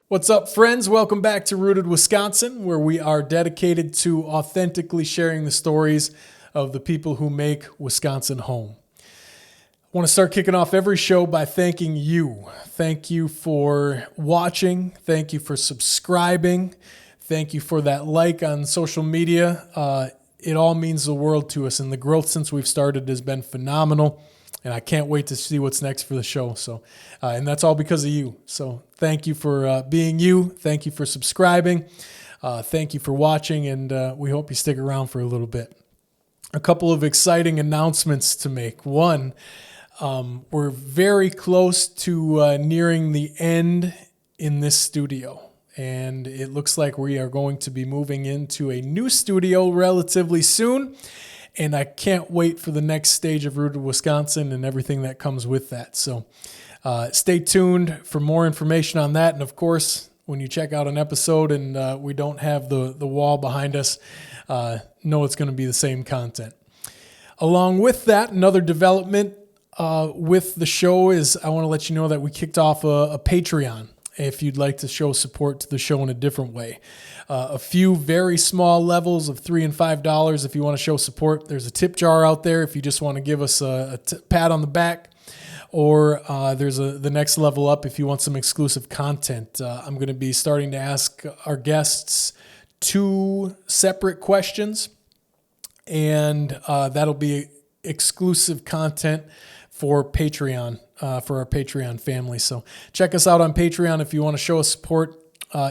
What's up, friends? Welcome back to Rooted Wisconsin, where we are dedicated to authentically sharing the stories of the people who make Wisconsin home. I want to start kicking off every show by thanking you. Thank you for watching. Thank you for subscribing. Thank you for that like on social media. It all means the world to us, and the growth since we've started has been phenomenal. And I can't wait to see what's next for the show. And that's all because of you. So thank you for being you. Thank you for subscribing. Thank you for watching. And we hope you stick around for a little bit. A couple of exciting announcements to make. One, we're very close to nearing the end in this studio. And it looks like we are going to be moving into a new studio relatively soon. And I can't wait for the next stage of Rooted Wisconsin and everything that comes with that. So stay tuned for more information on that. And of course, when you check out an episode and we don't have the wall behind us, know it's going to be the same content. Along with that, another development with the show is I want to let you know that we kicked off a Patreon if you'd like to show support to the show in a different way. A few very small levels of $3 and $5 if you want to show support. There's a tip jar out there if you just want to give us a pat on the back. Or there's the next level up if you want some exclusive content. I'm going to be starting to ask our guests 2 separate questions. And that'll be exclusive content for Patreon, for our Patreon family. So check us out on Patreon if you want to show us support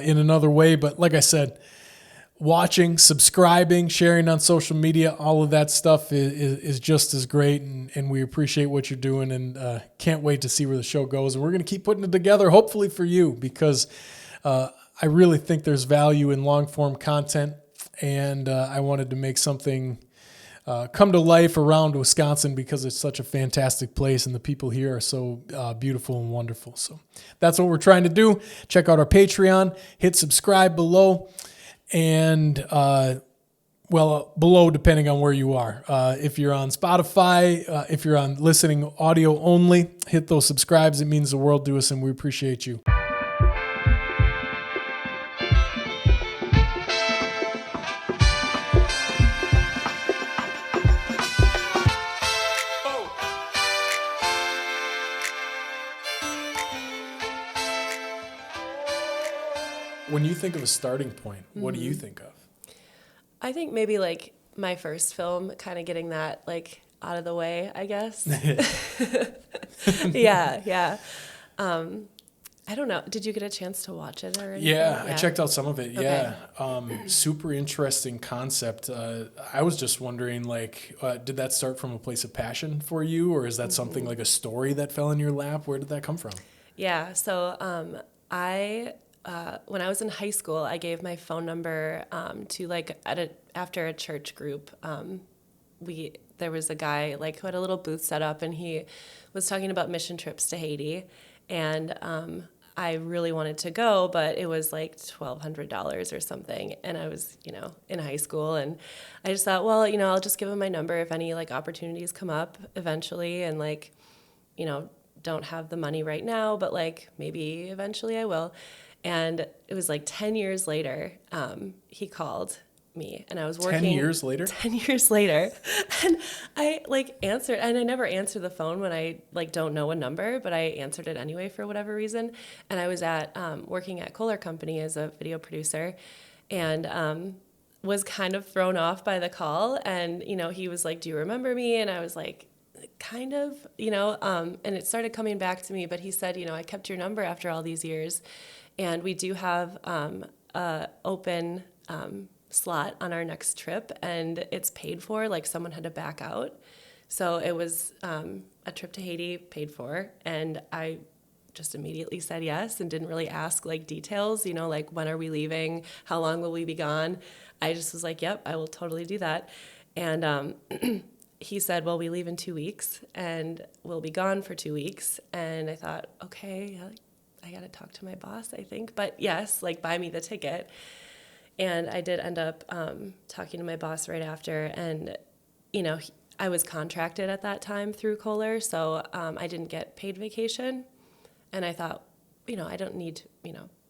in another way. But like I said, watching, subscribing, sharing on social media, all of that stuff is just as great. And we appreciate what you're doing and can't wait to see where the show goes. And we're going to keep putting it together, hopefully for you, because I really think there's value in long form content. And I wanted to make something come to life around Wisconsin because it's such a fantastic place and the people here are so beautiful and wonderful. So that's what we're trying to do. Check out our Patreon, hit subscribe below, and below depending on where you are. If you're on Spotify, if you're on listening audio only, hit those subscribes. It means the world to us and we appreciate you. When you think of a starting point, what do you think of? I think maybe like my first film, kind of getting that like out of the way, I guess. Yeah. I don't know. Did you get a chance to watch it or anything? Yeah, I checked out some of it. Okay. Yeah. Super interesting concept. I was just wondering, like, did that start from a place of passion for you, or is that something like a story that fell in your lap? Where did that come from? Yeah. So when I was in high school, I gave my phone number to like after a church group. There was a guy like who had a little booth set up, and he was talking about mission trips to Haiti, and I really wanted to go, but it was like $1,200 or something, and I was in high school, and I just thought, well, I'll just give him my number if any like opportunities come up eventually, and like don't have the money right now, but like maybe eventually I will. And it was like 10 years later, he called me, and I was working. 10 years later? 10 years later. And I like answered, and I never answer the phone when I like don't know a number, but I answered it anyway for whatever reason. And I was working at Kohler Company as a video producer, and was kind of thrown off by the call. And, he was like, "Do you remember me?" And I was like, kind of, and it started coming back to me, but he said, I kept your number after all these years. And we do have a open slot on our next trip, and it's paid for, like someone had to back out. So it was a trip to Haiti paid for, and I just immediately said yes and didn't really ask like details, like when are we leaving? How long will we be gone? I just was like, yep, I will totally do that. And he said, well, we leave in 2 weeks and we'll be gone for 2 weeks. And I thought, okay, I got to talk to my boss, I think. But yes, like buy me the ticket. And I did end up talking to my boss right after. And, I was contracted at that time through Kohler, so I didn't get paid vacation. And I thought, I don't need,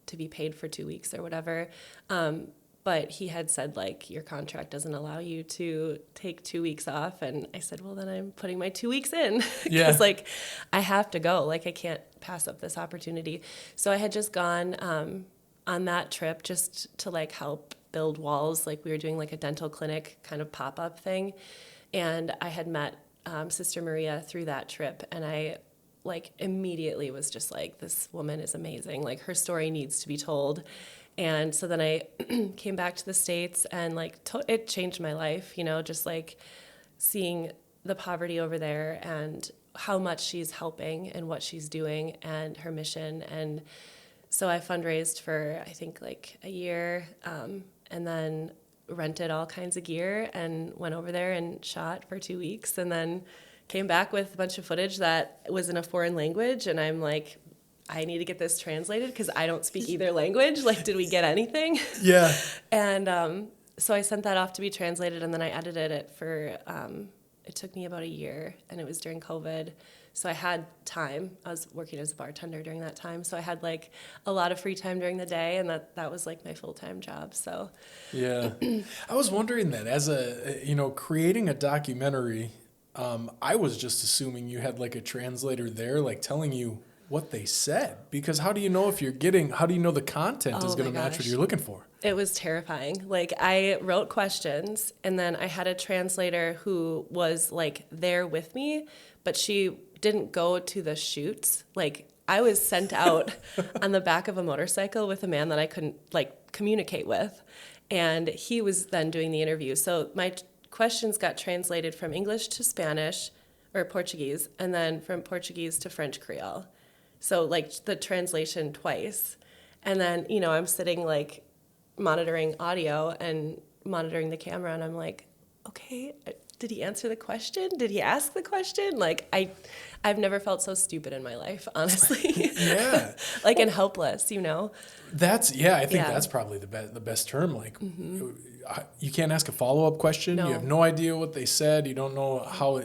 to be paid for 2 weeks or whatever. But he had said, like, your contract doesn't allow you to take 2 weeks off. And I said, well, then I'm putting my 2 weeks in. Because, like, I have to go. Like, I can't pass up this opportunity. So I had just gone on that trip just to, like, help build walls. Like, we were doing, like, a dental clinic kind of pop-up thing. And I had met Sister Maria through that trip. And I, like, immediately was just like, this woman is amazing. Like, her story needs to be told. And so then I came back to the States, and like it changed my life, you know, just like seeing the poverty over there and how much she's helping and what she's doing and her mission. And so I fundraised for, I think, like a year, and then rented all kinds of gear and went over there and shot for 2 weeks, and then came back with a bunch of footage that was in a foreign language. And I'm like, I need to get this translated because I don't speak either language. Like, did we get anything? Yeah. And so I sent that off to be translated, and then I edited it for, it took me about a year, and it was during COVID. So I had time. I was working as a bartender during that time. So I had like a lot of free time during the day, and that was like my full-time job. So yeah. I was wondering that as creating a documentary, I was just assuming you had like a translator there, like telling you what they said, because how do you know the content is going to match what you're looking for? It was terrifying. Like, I wrote questions, and then I had a translator who was like there with me, but she didn't go to the shoots. Like, I was sent out on the back of a motorcycle with a man that I couldn't like communicate with, and he was then doing the interview. So my questions got translated from English to Spanish or Portuguese, and then from Portuguese to French Creole. So, like, the translation twice. And then, you know, I'm sitting, like, monitoring audio and monitoring the camera, and I'm like, okay, did he answer the question? Did he ask the question? Like, I've never felt so stupid in my life, honestly. Yeah. Like, and helpless, you know? I think that's probably the best term. Like, you can't ask a follow-up question. No. You have no idea what they said. You don't know how,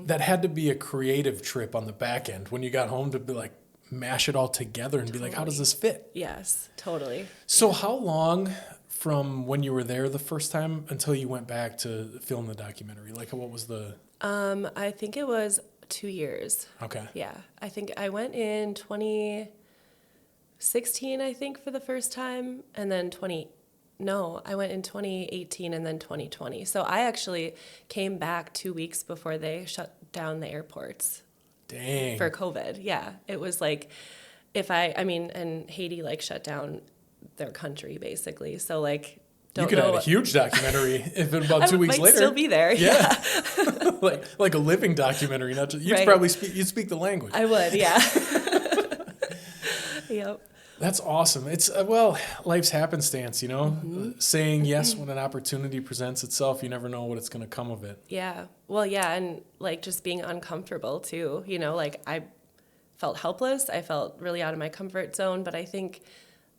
that had to be a creative trip on the back end when you got home to be like, mash it all together and be like, how does this fit? Yes, totally. So how long from when you were there the first time until you went back to film the documentary? Like, what was the... I think it was 2 years. Okay. Yeah. I think I went in 2016, I think, for the first time, and then I went in 2018 and then 2020. So I actually came back 2 weeks before they shut down the airports. Dang. For COVID. Yeah. It was like, and Haiti like shut down their country basically. So like, you could have a huge documentary if about 2 weeks later. Still be there. Yeah. like a living documentary, not just, you'd probably speak the language. I would. Yeah. Yep. That's awesome. It's, life's happenstance, you know, saying yes when an opportunity presents itself. You never know what it's going to come of it. Yeah. Well, yeah. And like just being uncomfortable too, you know, like I felt helpless. I felt really out of my comfort zone. But I think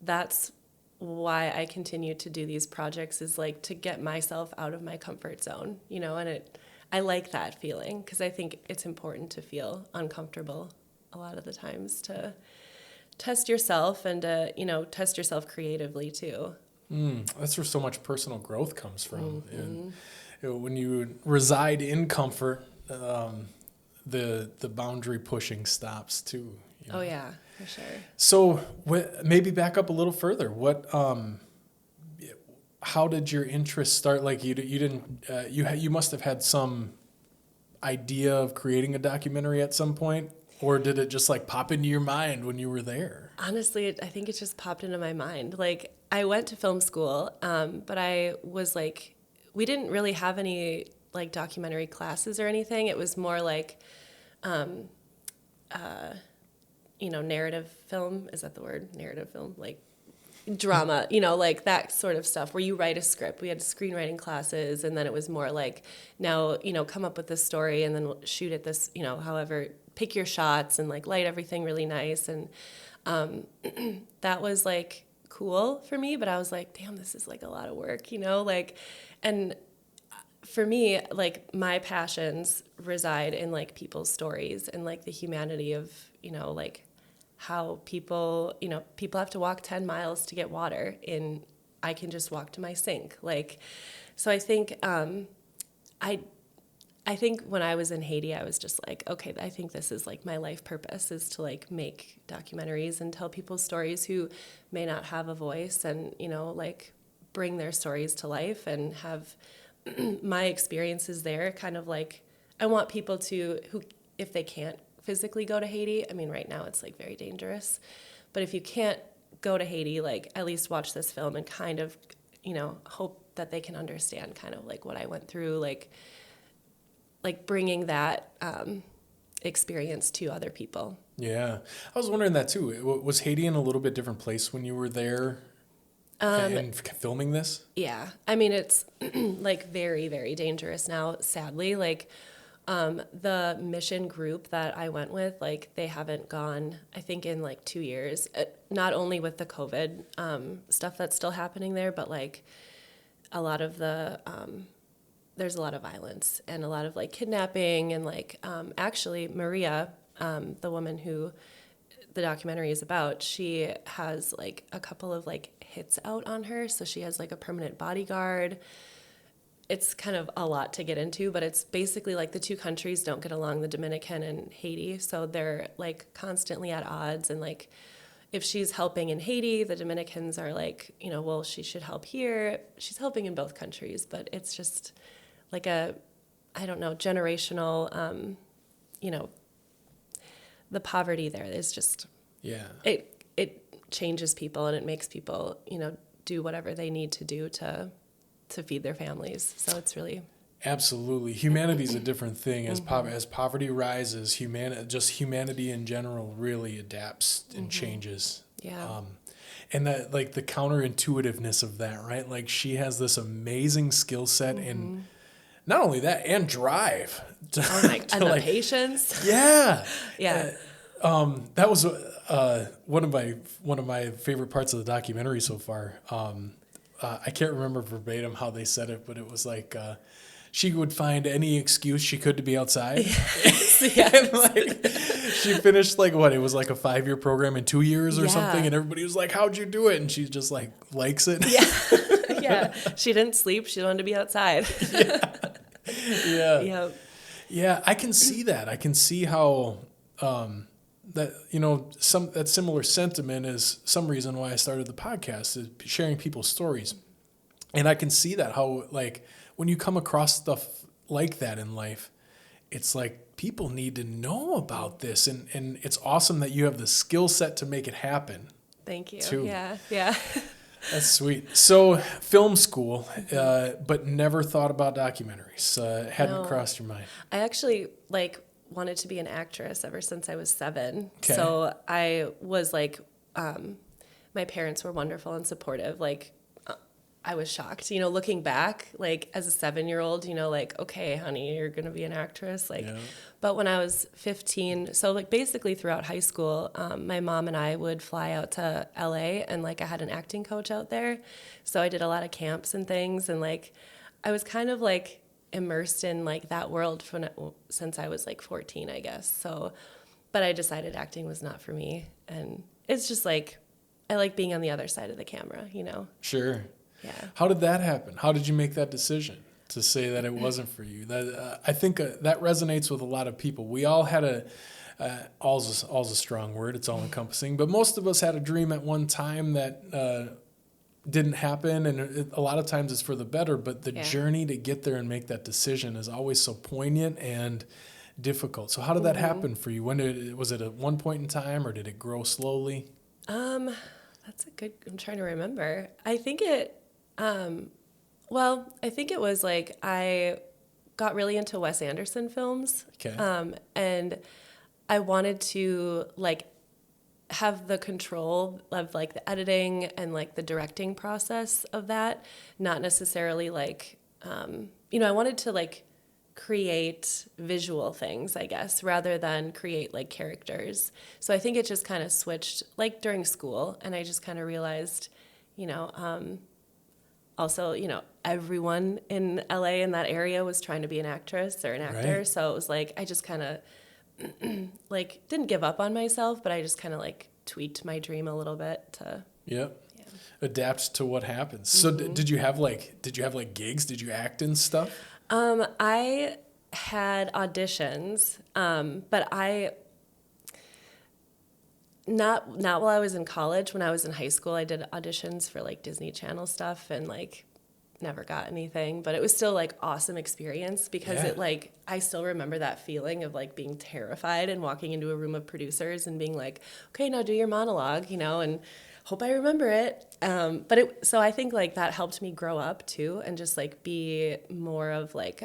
that's why I continue to do these projects, is like to get myself out of my comfort zone, you know, and I like that feeling because I think it's important to feel uncomfortable a lot of the times to test yourself and to, you know, test yourself creatively too. That's where so much personal growth comes from. And when you reside in comfort, the boundary pushing stops too. You know? Oh yeah, for sure. So maybe back up a little further. How did your interest start? Like you must have had some idea of creating a documentary at some point. Or did it just like pop into your mind when you were there? Honestly, I think it just popped into my mind. Like, I went to film school, but I was like, we didn't really have any like documentary classes or anything. It was more like, narrative film. Is that the word? Narrative film? Like drama, you know, like that sort of stuff where you write a script. We had screenwriting classes, and then it was more like, now, you know, come up with this story and then we'll shoot it this, you know, however, pick your shots and like light everything really nice. And that was like cool for me, but I was like, damn, this is like a lot of work, you know, like, and for me, like my passions reside in like people's stories and like the humanity of, you know, like how people, people have to walk 10 miles to get water, and I can just walk to my sink. Like, so I think, I think when I was in Haiti, I was just like, okay, I think this is like my life purpose, is to like make documentaries and tell people's stories who may not have a voice, and, like bring their stories to life and have my experiences there. Kind of like, I want people to, who, if they can't physically go to Haiti, I mean, right now it's like very dangerous, but if you can't go to Haiti, like at least watch this film and kind of, hope that they can understand kind of like what I went through, like bringing that experience to other people. Yeah. I was wondering that too. Was Haiti in a little bit different place when you were there and filming this? Yeah. I mean, it's like very, very dangerous now, sadly. Like the mission group that I went with, like they haven't gone, I think, in like 2 years, not only with the COVID stuff that's still happening there, but like a lot of the, there's a lot of violence and a lot of like kidnapping, and like actually Maria, the woman who the documentary is about, she has like a couple of like hits out on her, so she has like a permanent bodyguard. It's kind of a lot to get into, but it's basically like the two countries don't get along, the Dominican and Haiti, so they're like constantly at odds. And like if she's helping in Haiti, the Dominicans are like, well, she should help here. She's helping in both countries, but it's just like a, I don't know, generational, the poverty there is just, it changes people, and it makes people, do whatever they need to do to feed their families. So it's really... Absolutely. Humanity is a different thing. As as poverty rises, humanity in general really adapts and changes. Yeah. And that, like, the counterintuitiveness of that, right? Like, she has this amazing skill set, and not only that, and drive. And the like, patience. Yeah. Yeah. That was one of my favorite parts of the documentary so far. I can't remember verbatim how they said it, but it was like she would find any excuse she could to be outside. Yes. And like, she finished like what? It was like a 5-year program in 2 years or something, and everybody was like, "How'd you do it?" And she just like likes it. Yeah. Yeah. She didn't sleep. She wanted to be outside. Yeah. Yep. Yeah, I can see that. I can see how that that similar sentiment is some reason why I started the podcast, is sharing people's stories. And I can see that, how like when you come across stuff like that in life, it's like people need to know about this, and it's awesome that you have the skill set to make it happen. Thank you. Too. Yeah. Yeah. That's sweet. So film school, but never thought about documentaries. Hadn't crossed your mind. I actually wanted to be an actress ever since I was 7. Okay. So I was like, my parents were wonderful and supportive. Like, I was shocked, looking back, like as a 7-year-old, like, okay, honey, you're going to be an actress. Like, but when I was 15, so like basically throughout high school, my mom and I would fly out to LA, and like I had an acting coach out there. So I did a lot of camps and things. And like, I was kind of like immersed in like that world since I was like 14, I guess. So, but I decided acting was not for me. And it's just like, I like being on the other side of the camera, Sure. Yeah. How did that happen? How did you make that decision to say that it wasn't for you? That I think that resonates with a lot of people. We all had all's a strong word. It's all encompassing, but most of us had a dream at one time that didn't happen, and a lot of times it's for the better. But the journey to get there and make that decision is always so poignant and difficult. So how did that happen for you? Was it at one point in time, or did it grow slowly? That's I'm trying to remember. I think I think it was like I got really into Wes Anderson films. Okay. And I wanted to like have the control of like the editing and like the directing process of that, not necessarily like, I wanted to like create visual things, I guess, rather than create like characters. So I think it just kind of switched like during school, and I just kind of realized, also, everyone in LA in that area was trying to be an actress or an actor. Right. So it was like, I just kind of like didn't give up on myself, but I just kind of like tweaked my dream a little bit to adapt to what happens. So did you have like gigs? Did you act in stuff? I had auditions, but not while I was in college. When I was in high school, I did auditions for like Disney Channel stuff and like never got anything, but it was still like awesome experience because it like I still remember that feeling of like being terrified and walking into a room of producers and being like, okay, now do your monologue, and hope I remember it. So I think like that helped me grow up too and just like be more of like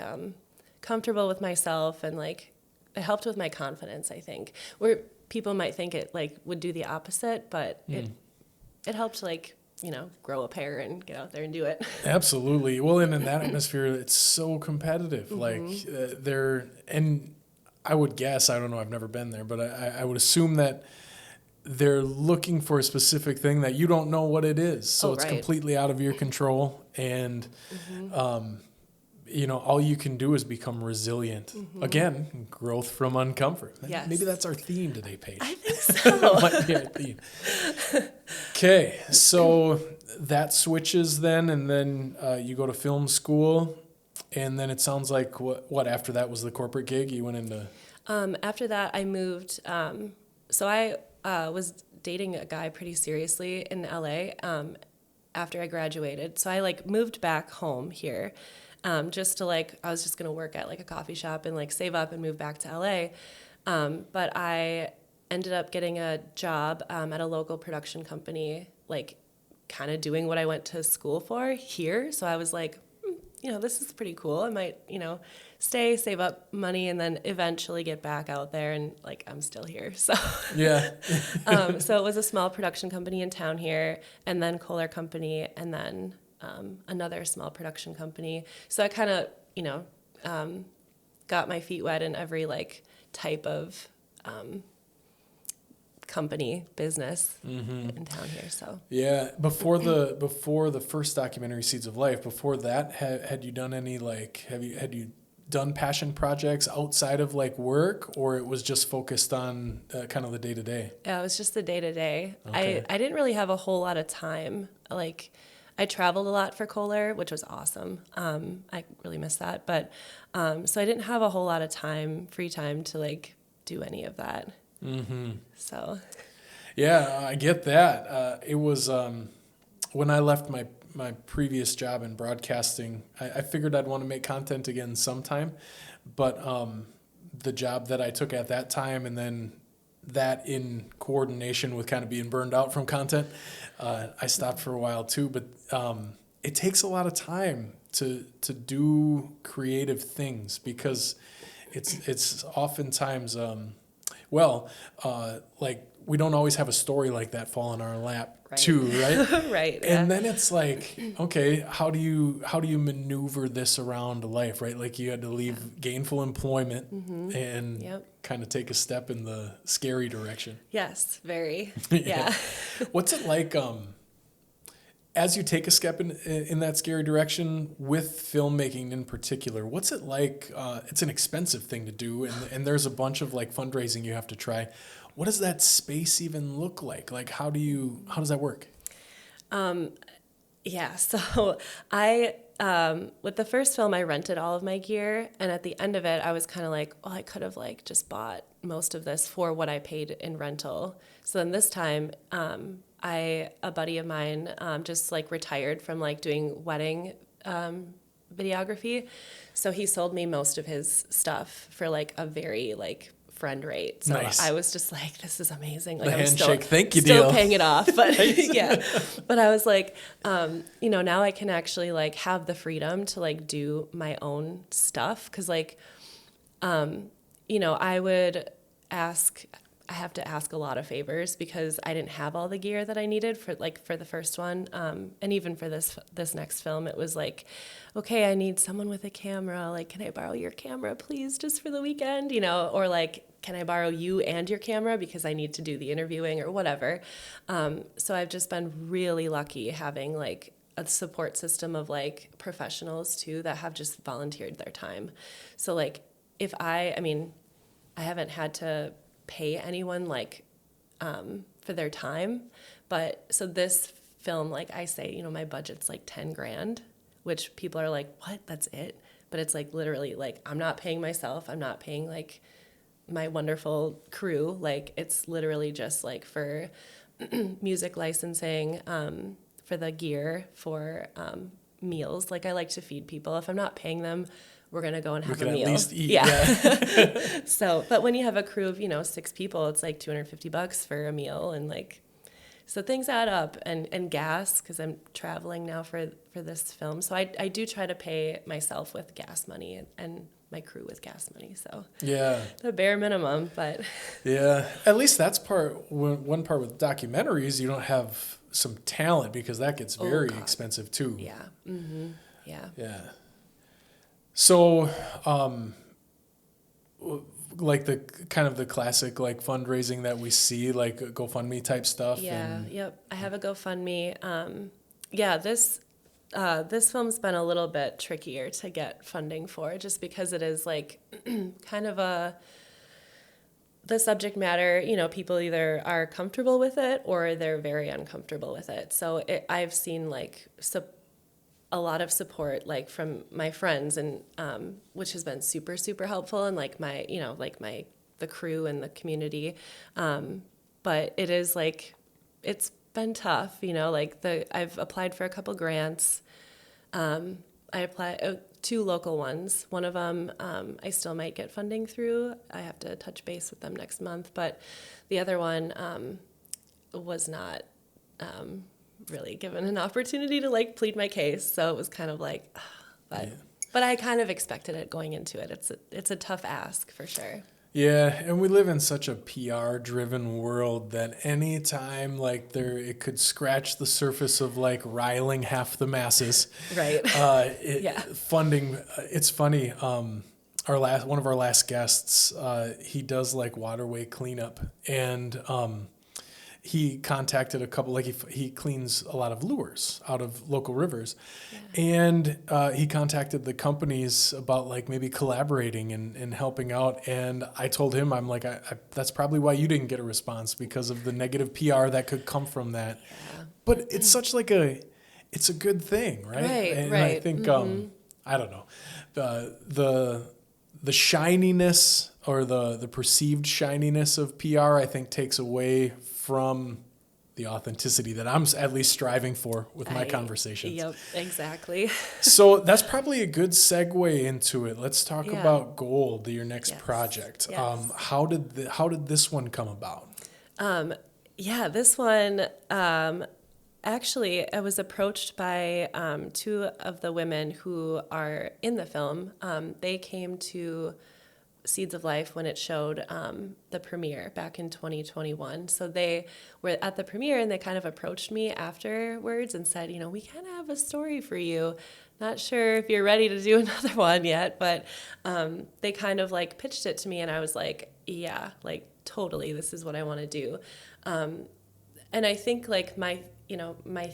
comfortable with myself, and like it helped with my confidence, I think, where people might think it like would do the opposite, but it helped like grow a pair and get out there and do it. Absolutely. Well, and in that atmosphere, it's so competitive. Like and I would guess, I don't know, I've never been there, but I would assume that they're looking for a specific thing that you don't know what it is. So it's completely out of your control. And, all you can do is become resilient. Again, growth from uncomfort. Yes. Maybe that's our theme today, Paige. I think so. Might be our theme. Okay, so that switches then, and then you go to film school, and then it sounds like what after that was the corporate gig you went into? After that, I moved. So I was dating a guy pretty seriously in LA after I graduated. So I like moved back home here. Just to like, I was just going to work at like a coffee shop and like save up and move back to LA. But I ended up getting a job at a local production company, like kind of doing what I went to school for here. So I was like, this is pretty cool. I might, stay, save up money, and then eventually get back out there. And like, I'm still here. So yeah. So it was a small production company in town here, and then Kohler Company, and then another small production company. So I kind of, got my feet wet in every like type of company business in town here. So yeah, before the first documentary, Seeds of Life, before that, had you done any like had you done passion projects outside of like work, or it was just focused on kind of the day to day? Yeah, it was just the day to day. Okay. I didn't really have a whole lot of time. Like, I traveled a lot for Kohler, which was awesome. I really miss that. But so I didn't have a whole lot of free time to like do any of that. So. Yeah, I get that. It was when I left my previous job in broadcasting, I figured I'd want to make content again sometime. But the job that I took at that time, and then that in coordination with kind of being burned out from content, I stopped for a while too. But it takes a lot of time to do creative things, because it's oftentimes like we don't always have a story like that fall in our lap too, right? Right. And then it's like, okay, how do you maneuver this around life, right? Like you had to leave gainful employment and kind of take a step in the scary direction. Yes, very. Yeah. What's it like as you take a step in that scary direction with filmmaking in particular? What's it like? It's an expensive thing to do, and there's a bunch of like fundraising you have to try. What does that space even look like? Like, how does that work? Yeah, so I, with the first film, I rented all of my gear, and at the end of it, I was kind of like, well, I could have like just bought most of this for what I paid in rental. So then this time, a buddy of mine, just like retired from like doing wedding, videography. So he sold me most of his stuff for like a very like friend rate. So nice. I was just like, this is amazing. Like the I'm handshake, thank you still deal. paying it off. But yeah, but I was like, now I can actually like have the freedom to like do my own stuff. Cause like, I have to ask a lot of favors because I didn't have all the gear that I needed for the first one. And even for this next film, it was like, okay, I need someone with a camera. Like, can I borrow your camera, please, just for the weekend? Or like, can I borrow you and your camera because I need to do the interviewing or whatever. So I've just been really lucky having like a support system of like professionals too that have just volunteered their time. So like I I haven't had to pay anyone like for their time. But so this film, like I say, you know, my budget's like 10 grand, which people are like, what? That's it? But it's like literally like I'm not paying myself. I'm not paying like my wonderful crew. Like it's literally just like for music licensing, for the gear, for meals. Like I like to feed people. If I'm not paying them, we're gonna go and We have could a at meal. least eat. Yeah. So, but when you have a crew of, you know, 6 people, it's like $250 for a meal, and like, so things add up, and gas, because I'm traveling now for this film. So I do try to pay myself with gas money and my crew with gas money. So Yeah. the bare minimum, but Yeah. At least that's one part with documentaries, you don't have some talent because that gets very God. expensive too. yeah. Mm-hmm. Yeah. Yeah. So, like the kind of the classic like fundraising that we see, like GoFundMe type stuff. Yeah, And yep. I have a GoFundMe. Yeah, this film's been a little bit trickier to get funding for, just because it is like kind of the subject matter. You know, people either are comfortable with it or they're very uncomfortable with it. So I've seen like a lot of support like from my friends, and which has been super, super helpful, and like my, you know, like the crew and the community. But it is like, it's been tough, you know, like I've applied for a couple grants. I applied 2 local ones. One of them I still might get funding through. I have to touch base with them next month. But the other one was not really given an opportunity to like plead my case. So it was kind of like, but I kind of expected it going into it. It's a tough ask for sure. yeah, and we live in such a PR driven world that anytime like it could scratch the surface of like riling half the masses. Right. Yeah. Funding, it's funny. One of our last guests, he does like waterway cleanup, and he contacted a couple, like he cleans a lot of lures out of local rivers. Yeah. And he contacted the companies about like maybe collaborating and helping out. And I told him, I'm like, that's probably why you didn't get a response, because of the negative PR that could come from that. Yeah. But it's such like it's a good thing, right? Right, and right. I think, I don't know, the shininess or the perceived shininess of PR, I think takes away from the authenticity that I'm at least striving for with my conversations. Yep, exactly. So that's probably a good segue into it. Let's talk Yeah. about Gold, your next Yes. project. Yes. How did this one come about? Yeah, this one, actually, I was approached by 2 of the women who are in the film. They came to Seeds of Life when it showed the premiere back in 2021. So they were at the premiere, and they kind of approached me afterwards and said, you know, we kind of have a story for you. Not sure if you're ready to do another one yet, but they kind of like pitched it to me, and I was like, yeah, like totally, this is what I want to do. And I think like my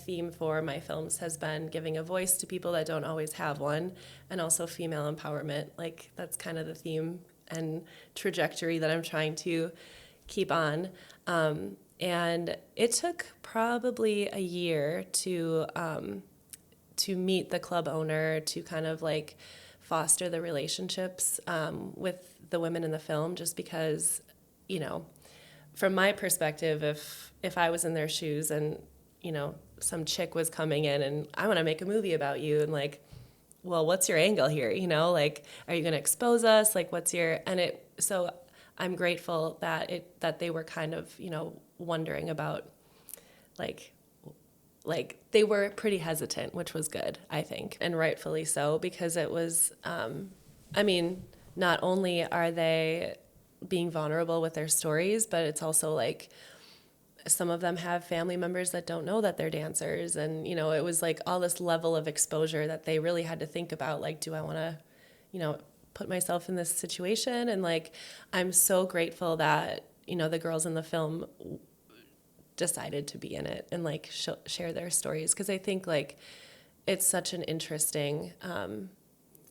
theme for my films has been giving a voice to people that don't always have one, and also female empowerment. Like that's kind of the theme and trajectory that I'm trying to keep on. And it took probably a year to meet the club owner, to kind of like foster the relationships with the women in the film, just because, you know, from my perspective, if I was in their shoes and, you know, some chick was coming in and I want to make a movie about you, and like, well, what's your angle here? You know, like, are you going to expose us? Like, so I'm grateful that they were kind of, you know, wondering about like they were pretty hesitant, which was good, I think, and rightfully so, because it was, I mean, not only are they being vulnerable with their stories, but it's also like some of them have family members that don't know that they're dancers. And, you know, it was like all this level of exposure that they really had to think about, like, do I want to, you know, put myself in this situation? And like, I'm so grateful that, you know, the girls in the film decided to be in it and like share their stories. 'Cause I think like it's such an interesting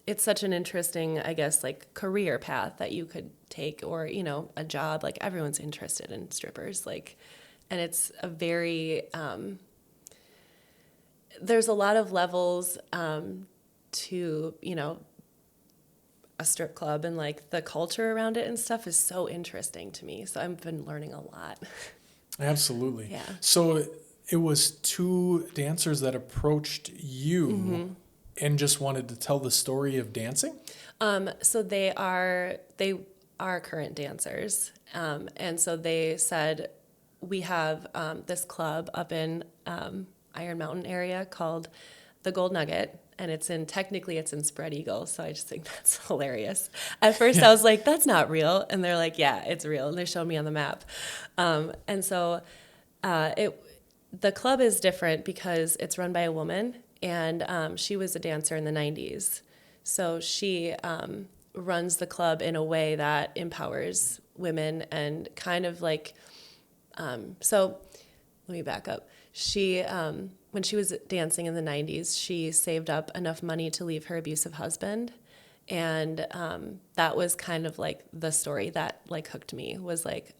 it's such an interesting, I guess, like career path that you could take, or, you know, a job. Like everyone's interested in strippers, like, and it's a very, there's a lot of levels to, you know, a strip club, and like the culture around it and stuff is so interesting to me. So I've been learning a lot. Absolutely. Yeah. So it was two dancers that approached you and just wanted to tell the story of dancing? So they are current dancers. And so they said, we have this club up in Iron Mountain area called the Gold Nugget. And technically it's in Spread Eagle. So I just think that's hilarious. At first I was like, that's not real. And they're like, yeah, it's real. And they showed me on the map. And so the club is different because it's run by a woman, and she was a dancer in the 90s. So she runs the club in a way that empowers women, and kind of like, so let me back up. She, when she was dancing in the 90s, she saved up enough money to leave her abusive husband. And that was kind of like the story that like hooked me, was like,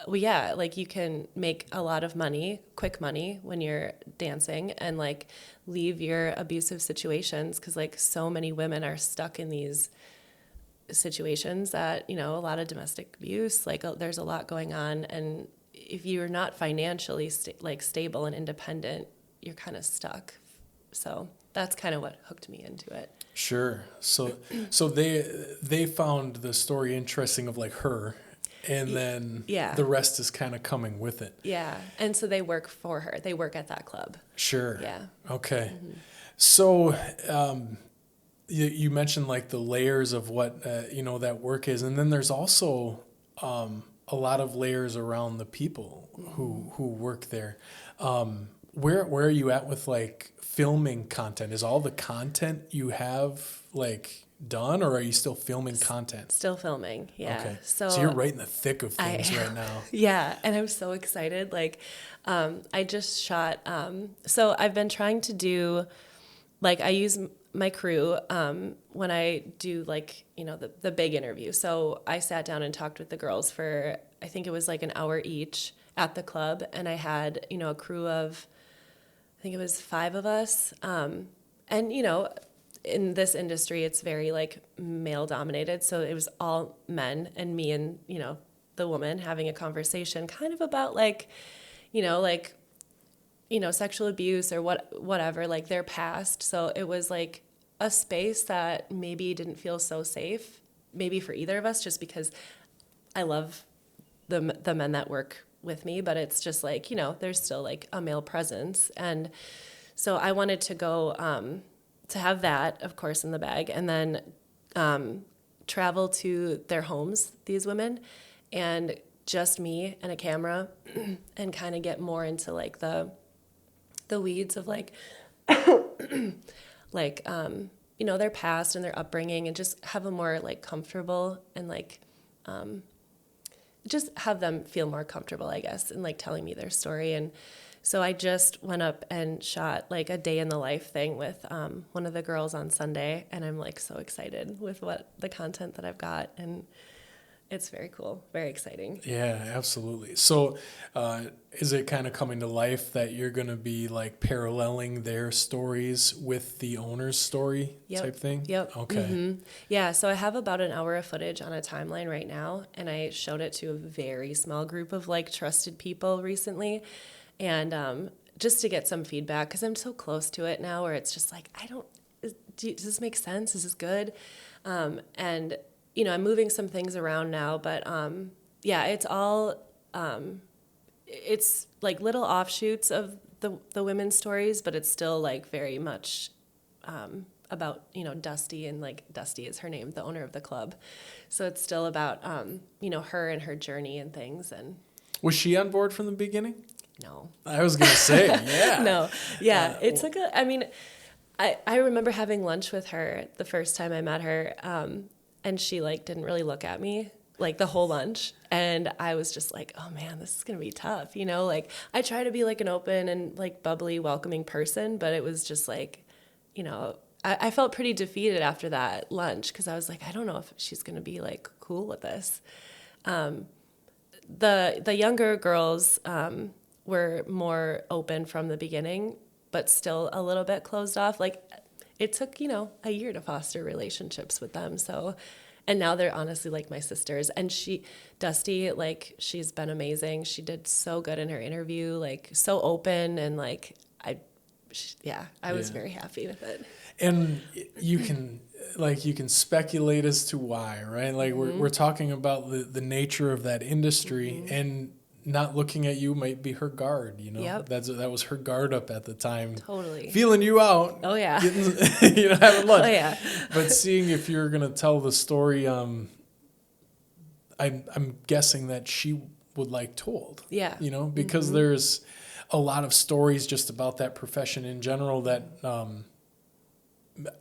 well, yeah, like you can make a lot of money, quick money when you're dancing, and like leave your abusive situations, because like so many women are stuck in these situations that, you know, a lot of domestic abuse, like there's a lot going on, and if you're not financially stable and independent, you're kind of stuck. So that's kind of what hooked me into it. Sure. So they found the story interesting of like her, and then the rest is kind of coming with it. Yeah. And so they work for her. They work at that club. Sure. Yeah. Okay. So you mentioned like the layers of what you know, that work is, and then there's also a lot of layers around the people who work there. Where are you at with like filming content? Is all the content you have like done, or are you still filming content? Still filming, yeah. Okay. So you're right in the thick of things right now. Yeah, and I'm so excited. Like, I just shot. So I've been trying to do, like, I use my crew when I do, like, you know, the big interview. So I sat down and talked with the girls for, I think it was like an hour each at the club, and I had, you know, a crew of, I think it was 5 of us, and you know, in this industry, it's very like male dominated. So it was all men and me and, you know, the woman having a conversation kind of about like, sexual abuse or whatever, like their past. So it was like a space that maybe didn't feel so safe, maybe for either of us, just because I love the men that work with me, but it's just like, you know, there's still like a male presence. And so I wanted to go, to have that, of course, in the bag, and then travel to their homes, these women, and just me and a camera, and kind of get more into like the weeds of like, like, you know, their past and their upbringing, and just have them more like comfortable, and like, just have them feel more comfortable, I guess, in like telling me their story. And so I just went up and shot like a day in the life thing with one of the girls on Sunday, and I'm like so excited with the content that I've got, and it's very cool, very exciting. Yeah, absolutely. So is it kind of coming to life that you're going to be like paralleling their stories with the owner's story type thing? Yep. Okay. Mm-hmm. Yeah, so I have about an hour of footage on a timeline right now, and I showed it to a very small group of like trusted people recently. And just to get some feedback, because I'm so close to it now, where it's just like, does this make sense? Is this good? And, you know, I'm moving some things around now, but yeah, it's all, it's like little offshoots of the women's stories, but it's still like very much about, you know, Dusty, and like Dusty is her name, the owner of the club. So it's still about, you know, her and her journey and things. And was she on board from the beginning? No. I was going to say, yeah. No. Yeah. It's like I mean, I remember having lunch with her the first time I met her, and she like didn't really look at me like the whole lunch. And I was just like, oh man, this is going to be tough. You know, like I try to be like an open and like bubbly, welcoming person, but it was just like, you know, I felt pretty defeated after that lunch because I was like, I don't know if she's going to be like cool with this. The younger girls were more open from the beginning, but still a little bit closed off. Like it took, a year to foster relationships with them. So, and now they're honestly like my sisters. And Dusty, like she's been amazing. She did so good in her interview, like so open and like I was very happy with it. And you can speculate as to why, right? Like we're talking about the nature of that industry, and not looking at you might be her guard, Yep. That was her guard up at the time. Totally. Feeling you out. Oh yeah. Having lunch. Oh yeah. But seeing if you're going to tell the story, I'm guessing that she would like told. Yeah. Because there's a lot of stories just about that profession in general that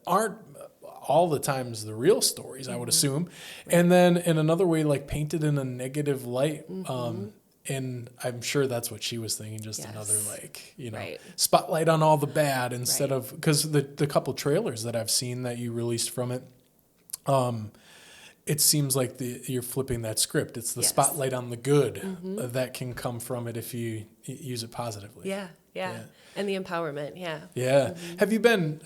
aren't all the times the real stories, I would assume. Right. And then in another way, like painted in a negative light. And I'm sure that's what she was thinking, just another right. spotlight on all the bad instead of, because the couple trailers that I've seen that you released from it, it seems like you're flipping that script. It's the spotlight on the good that can come from it if you use it positively. Yeah. And the empowerment, yeah. Yeah. Have you been,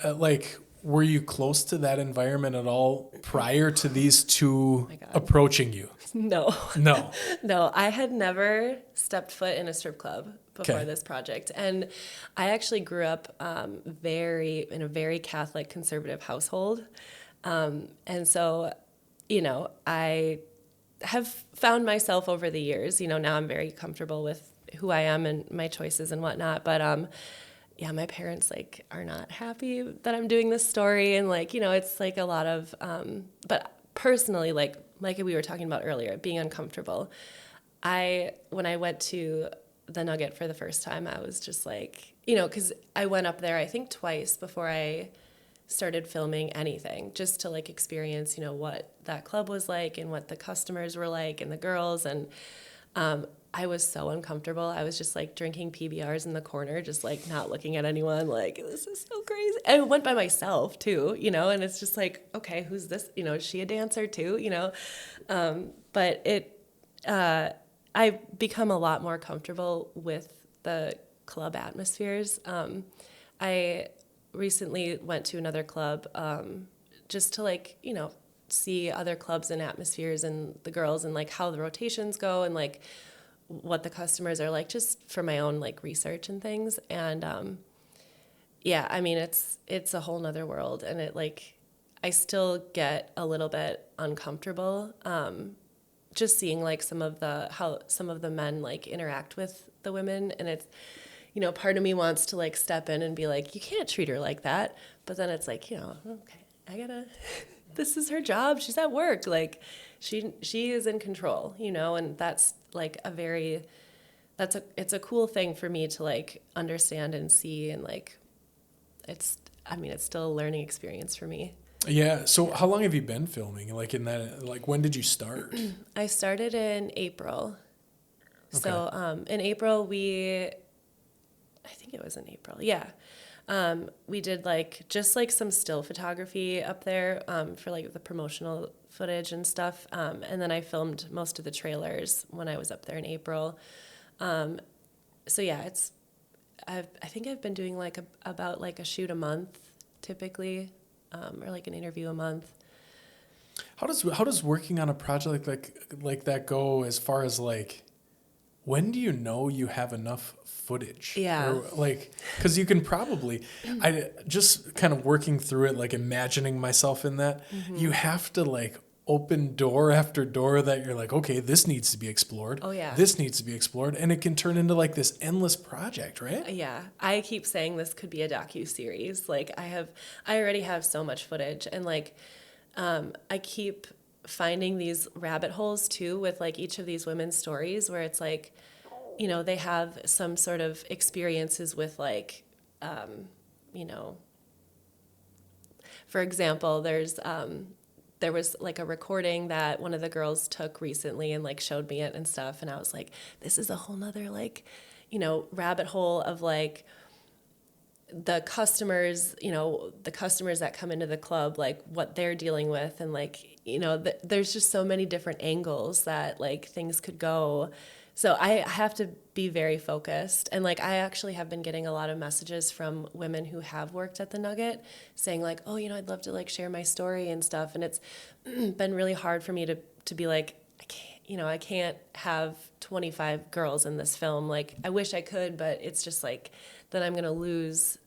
were you close to that environment at all prior to these two approaching you? No. No. No, I had never stepped foot in a strip club before this project. And I actually grew up in a very Catholic conservative household. And so, I have found myself over the years, now I'm very comfortable with who I am and my choices and whatnot. But, my parents are not happy that I'm doing this story. And it's a lot of, but personally, like we were talking about earlier, being uncomfortable. When I went to the Nugget for the first time, I was just because I went up there, I think twice before I started filming anything, just to experience, what that club was like and what the customers were like and the girls. And I was so uncomfortable. I was just drinking PBRs in the corner, just not looking at anyone, this is so crazy. And I went by myself too, and it's just okay, who's this? Is she a dancer too? But I've become a lot more comfortable with the club atmospheres. I recently went to another club just to see other clubs and atmospheres and the girls and how the rotations go and what the customers are like, just for my own research and things. And it's a whole nother world, and it I still get a little bit uncomfortable just seeing how some of the men interact with the women. And it's part of me wants to step in and be you can't treat her like that, but then it's okay, I gotta this is her job, she's at work, she is in control, and that's it's a cool thing for me to understand and see, and it's still a learning experience for me. Yeah. So how long have you been filming? In that, when did you start? I started in April. Okay. So in April I think it was in April. Yeah. We did just some still photography up there for the promotional footage and stuff. And then I filmed most of the trailers when I was up there in April. So yeah, I think I've been doing about a shoot a month typically, or an interview a month. How does working on a project like that go as far as when do you know you have enough footage? Yeah. Or because you can probably, I just kind of working through it, imagining myself in that, you have to open door after door that you're okay, this needs to be explored. Oh yeah. This needs to be explored. And it can turn into this endless project, right? Yeah. I keep saying this could be a docu-series. I already have so much footage, and I keep finding these rabbit holes too with each of these women's stories where it's they have some sort of experiences with for example, there was a recording that one of the girls took recently and showed me it and stuff, and I was this is a whole nother rabbit hole of the customers, the customers that come into the club, like what they're dealing with, and like, there's just so many different angles that like things could go. So I have to be very focused. And like, I actually have been getting a lot of messages from women who have worked at the Nugget saying like, oh, I'd love to like share my story and stuff. And it's been really hard for me to be like, I can't have 25 girls in this film. Like, I wish I could, but it's just like, then I'm going to lose,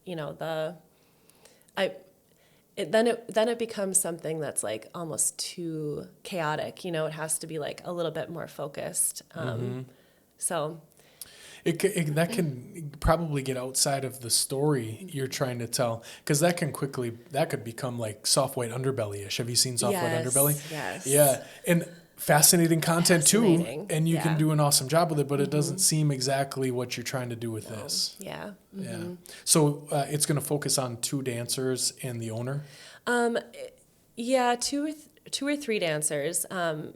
then it becomes something that's like almost too chaotic. It has to be like a little bit more focused. So that can probably get outside of the story you're trying to tell, because that could become like soft white underbelly-ish. Have you seen soft white underbelly? Yes. Yeah. And fascinating content too. And you can do an awesome job with it, but it doesn't seem exactly what you're trying to do with this. Yeah. Yeah. So it's going to focus on 2 dancers and the owner? Yeah, two or three dancers. And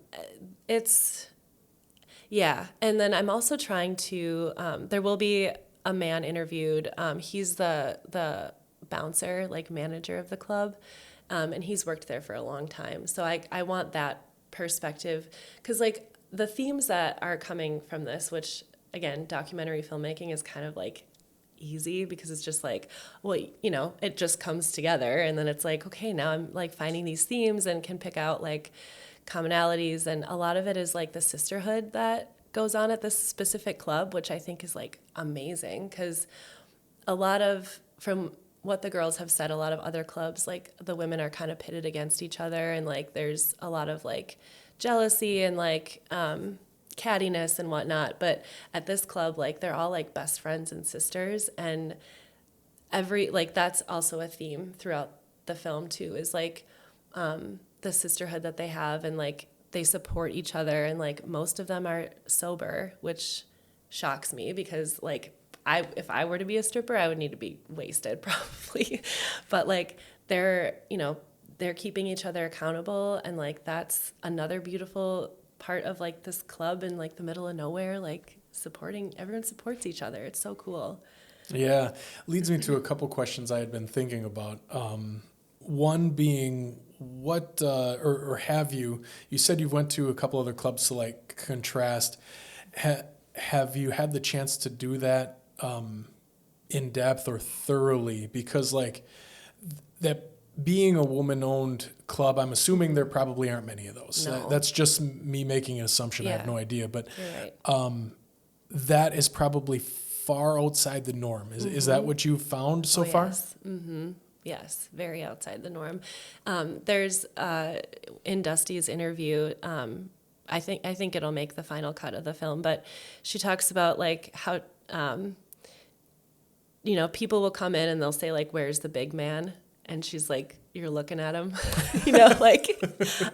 then I'm also trying to, there will be a man interviewed. He's the bouncer, like manager of the club. And he's worked there for a long time. So I want that perspective, because like the themes that are coming from this, which again, documentary filmmaking is kind of like easy because it's just like, well, it just comes together, and then it's like, okay, now I'm like finding these themes and can pick out like commonalities, and a lot of it is like the sisterhood that goes on at this specific club, which I think is like amazing, because from what the girls have said, a lot of other clubs, like the women are kind of pitted against each other, and like there's a lot of like jealousy and like cattiness and whatnot. But at this club, like they're all like best friends and sisters, and that's also a theme throughout the film too, is like the sisterhood that they have, and like they support each other, and like most of them are sober, which shocks me because like if I were to be a stripper, I would need to be wasted probably. But like they're keeping each other accountable, and like that's another beautiful part of like this club in like the middle of nowhere, like everyone supports each other. It's so cool. Yeah. Leads me to a couple questions I had been thinking about. One being, what or have you said you went to a couple other clubs to like contrast. Have you had the chance to do that in depth or thoroughly? Because like that being a woman-owned club, I'm assuming there probably aren't many of those. No. That's just me making an assumption. Yeah. I have no idea, but You're right. that is probably far outside the norm. Is that what you've found so far? Yes. Mm-hmm. Yes, very outside the norm. There's in Dusty's interview, I think it'll make the final cut of the film, but she talks about like how people will come in and they'll say like, "Where's the big man?" And she's like, "You're looking at him," like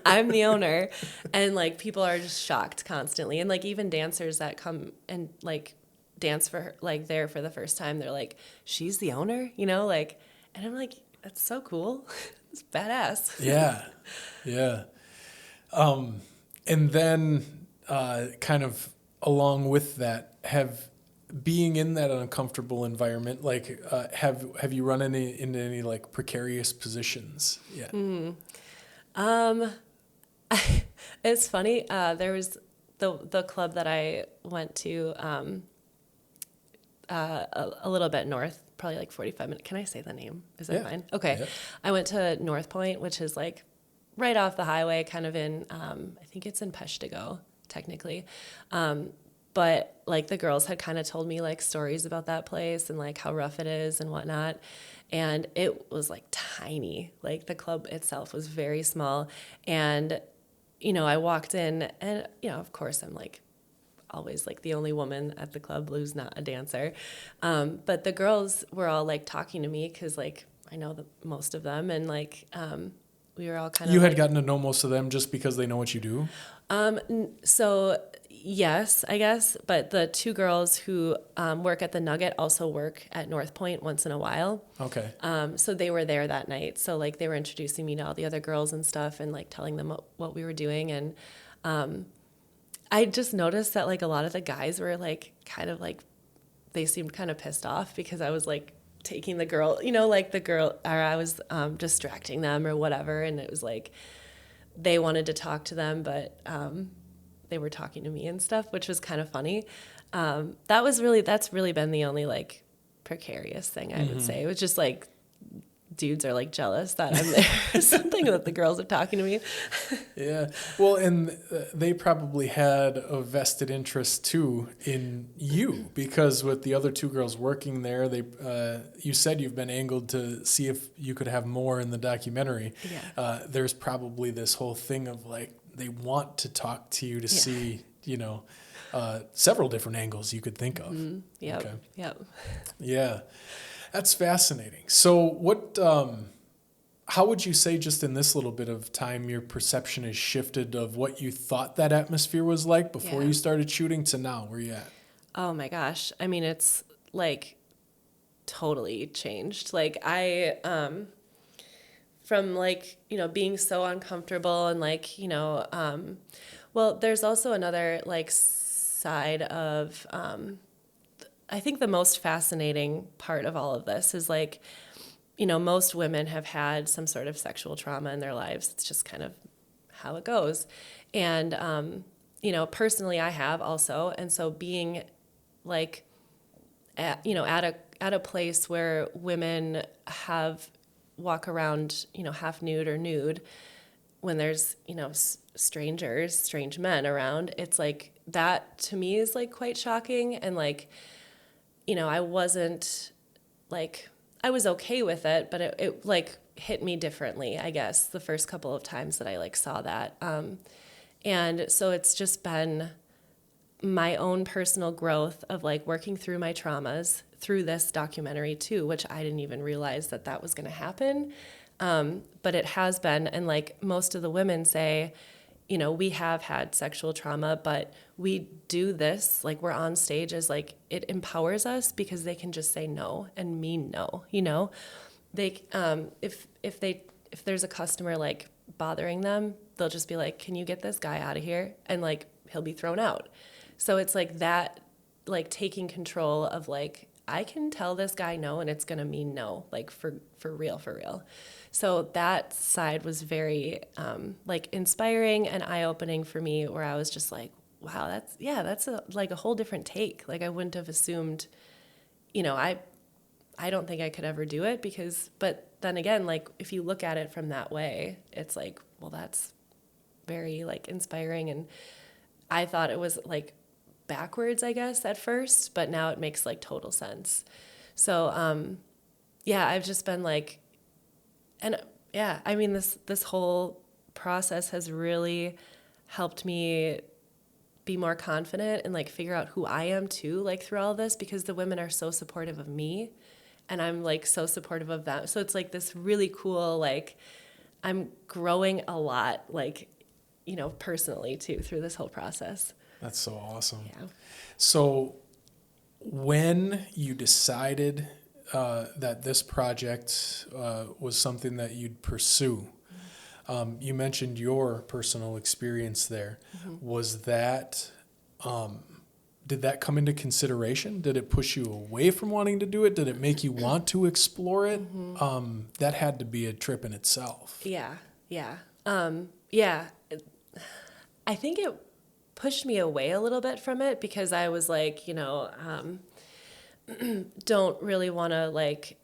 I'm the owner, and like people are just shocked constantly, and like even dancers that come and like dance for her, like there for the first time, they're like, "She's the owner," like. And I'm like, that's so cool. It's badass. Yeah. Yeah. And then kind of along with that, being in that uncomfortable environment, like have you run into any like precarious positions? Yeah. It's funny. There was the club that I went to a little bit north, probably like 45 minutes. Can I say the name? Is that fine? Okay. Yeah. I went to North Point, which is like right off the highway, kind of in, I think it's in Peshtigo, technically. But like the girls had kind of told me like stories about that place and like how rough it is and whatnot. And it was like tiny. Like the club itself was very small. And, I walked in and, of course I'm like, always like the only woman at the club who's not a dancer. But the girls were all like talking to me because like I know most of them, and like we were all kind of. You had gotten to know most of them just because they know what you do? So yes, I guess. But the 2 girls who work at the Nugget also work at North Point once in a while. Okay. So they were there that night. So like they were introducing me to all the other girls and stuff, and like telling them what we were doing. And I just noticed that like a lot of the guys were like kind of like they seemed kind of pissed off because I was like taking the girl, you know, like the girl, or I was distracting them or whatever. And it was like, they wanted to talk to them, but they were talking to me and stuff, which was kind of funny. That's really been the only like precarious thing I would say. It was just like, dudes are like jealous that I'm there or something, that the girls are talking to me. Yeah. Well, and they probably had a vested interest too in you, because with the other two girls working there, you said you've been angled to see if you could have more in the documentary. Yeah. There's probably this whole thing of like, they want to talk to you to see, you know, several different angles you could think of. Yep. Okay. Yep. Yeah. That's fascinating. So how would you say just in this little bit of time your perception has shifted of what you thought that atmosphere was like before you started shooting to now? Where you at? Oh my gosh. I mean, it's like totally changed. Like from like, you know, being so uncomfortable and like, you know, well, there's also another like side of, I think the most fascinating part of all of this is like, you know, most women have had some sort of sexual trauma in their lives. It's just kind of how it goes. And, you know, personally I have also. And so being like, at a place where women walk around, you know, half nude or nude when there's, you know, strange men around, it's like that to me is like quite shocking. And like, you know, I was okay with it, but it like hit me differently, I guess, the first couple of times that I like saw that. And so it's just been my own personal growth of like working through my traumas through this documentary too, which I didn't even realize that was going to happen. But it has been. And like most of the women say, you know, we have had sexual trauma, but we do this, like we're on stage as like, it empowers us because they can just say no and mean no, you know? They, if there's a customer like bothering them, they'll just be like, can you get this guy out of here? And like, he'll be thrown out. So it's like that, like taking control of like, I can tell this guy no and it's gonna mean no, like for real. So that side was very like inspiring and eye-opening for me, where I was just like, wow, that's like a whole different take. Like I wouldn't have assumed, you know, I don't think I could ever do it but then again, like if you look at it from that way, it's like, well, that's very like inspiring. And I thought it was like backwards, I guess, at first, but now it makes like total sense. So, yeah, I've just been like, and yeah, I mean, this whole process has really helped me be more confident and like figure out who I am too, like through all of this, because the women are so supportive of me and I'm like so supportive of them. So it's like this really cool, like I'm growing a lot, like, you know, personally too, through this whole process. That's so awesome. Yeah. So when you decided that this project was something that you'd pursue, you mentioned your personal experience there. Was that, did that come into consideration? Did it push you away from wanting to do it? Did it make you want to explore it? That had to be a trip in itself. Yeah. I think it pushed me away a little bit from it because I was like, you know, don't really want to like,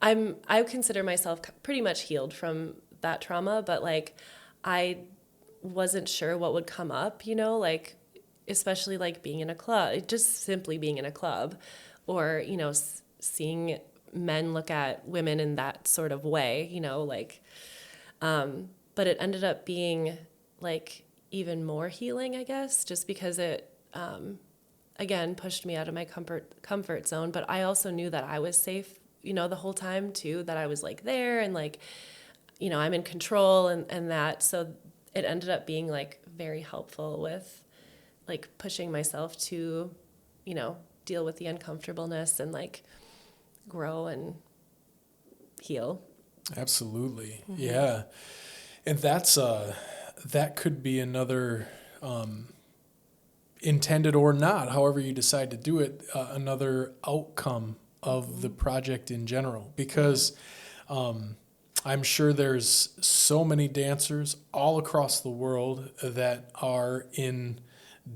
I consider myself pretty much healed from that trauma, but like I wasn't sure what would come up, you know, like especially like being in a club, just simply being in a club, or, you know, seeing men look at women in that sort of way, you know, like, but it ended up being like even more healing, I guess, just because it, again, pushed me out of my comfort zone. But I also knew that I was safe, you know, the whole time too, that I was like there and like, you know, I'm in control and that. So it ended up being like very helpful with like pushing myself to, you know, deal with the uncomfortableness and like grow and heal. Absolutely. Yeah. And that's, that could be another, intended or not, however you decide to do it, another outcome of the project in general, because I'm sure there's so many dancers all across the world that are in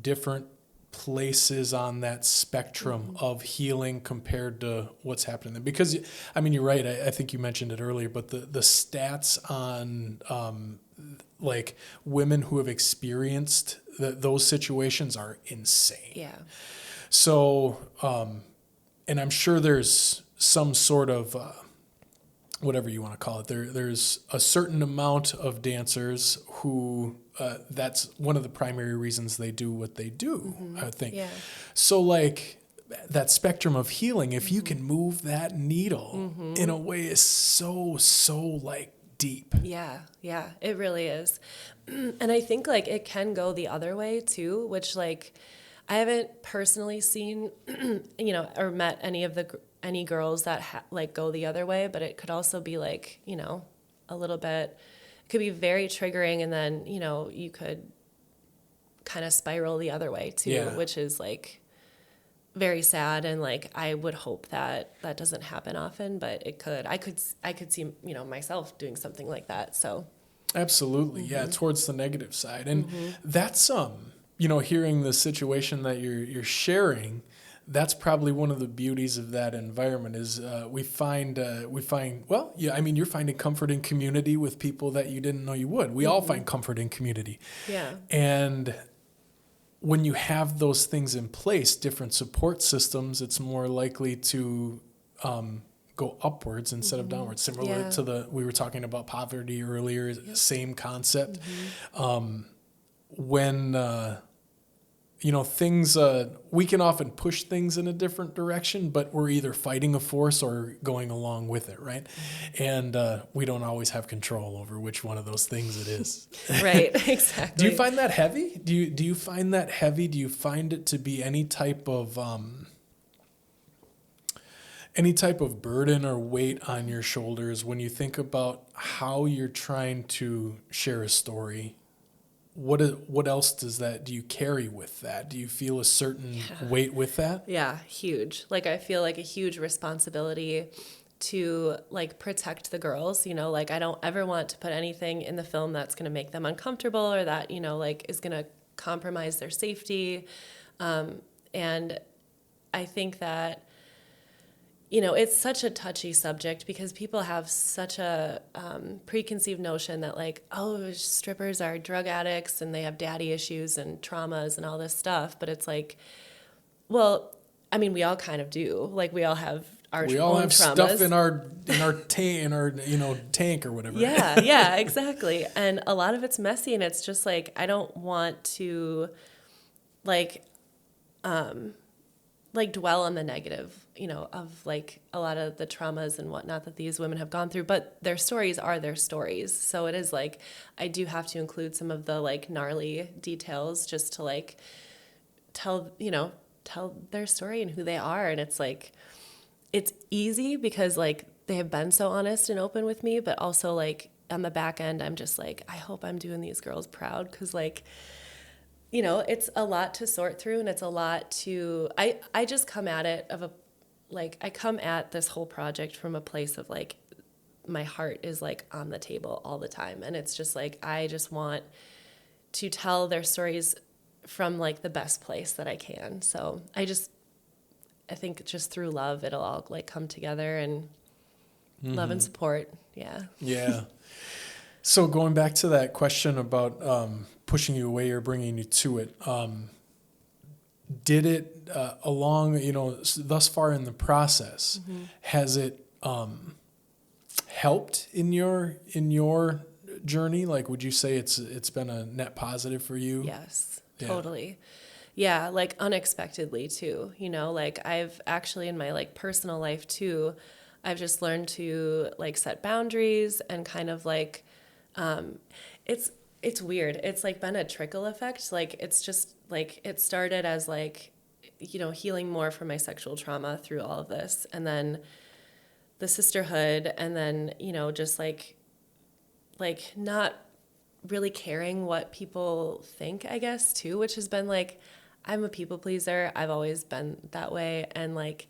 different places on that spectrum of healing compared to what's happening there. Because, I mean, you're right. I think you mentioned it earlier, but the stats on like women who have experienced those situations are insane. Yeah. So, and I'm sure there's some sort of whatever you want to call it. There's a certain amount of dancers who that's one of the primary reasons they do what they do, I think. Yeah. So like that spectrum of healing, if you can move that needle in a way is so like deep. Yeah, yeah, it really is. And I think like it can go the other way too, which like I haven't personally seen, or met any girls that like go the other way, but it could also be like, a little bit, it could be very triggering, and then, you could kind of spiral the other way too, which is like very sad, and like I would hope that that doesn't happen often, but it could. I could see, myself doing something like that. So absolutely, yeah, towards the negative side. And that's hearing the situation that you're sharing, that's probably one of the beauties of that environment is we find well, yeah, I mean, you're finding comfort in community with people that you didn't know you would. We all find comfort in community. Yeah. And when you have those things in place, different support systems, it's more likely to go upwards instead of downwards. Similar to we were talking about poverty earlier, same concept. When things, we can often push things in a different direction, but we're either fighting a force or going along with it, right? And we don't always have control over which one of those things it is. Right, exactly. Do you find that heavy? Do you find that heavy? Do you find it to be any type of burden or weight on your shoulders when you think about how you're trying to share a story? What else do you carry with that? Do you feel a certain weight with that? Yeah, huge. Like I feel like a huge responsibility to like protect the girls, like I don't ever want to put anything in the film that's going to make them uncomfortable or that, like is going to compromise their safety. And I think that it's such a touchy subject because people have such a preconceived notion that like, oh, strippers are drug addicts and they have daddy issues and traumas and all this stuff. But it's like, well, I mean, we all kind of do. Like we all have our own traumas. We all have stuff in our tank or whatever. Yeah, exactly. And a lot of it's messy, and it's just like I don't want to like dwell on the negative, of like a lot of the traumas and whatnot that these women have gone through, but their stories are their stories. So it is like, I do have to include some of the like gnarly details just to like tell their story and who they are. And it's like, it's easy because like they have been so honest and open with me, but also like on the back end, I'm just like, I hope I'm doing these girls proud. 'Cause like, it's a lot to sort through, and it's a lot to, I just come at it I come at this whole project from a place of like, my heart is like on the table all the time. And it's just like, I just want to tell their stories from like the best place that I can. So I think just through love, it'll all like come together, and love and support. Yeah. Yeah. So going back to that question about pushing you away or bringing you to it, did it thus far in the process, has it helped in your journey? Like, would you say it's been a net positive for you? Yes, totally. Yeah, like unexpectedly too. Like I've actually in my like personal life too, I've just learned to like set boundaries and kind of like, it's weird. It's like been a trickle effect. Like it's just like it started as like, healing more from my sexual trauma through all of this, and then the sisterhood, and then just like not really caring what people think, I guess too, which has been like, I'm a people pleaser. I've always been that way, and like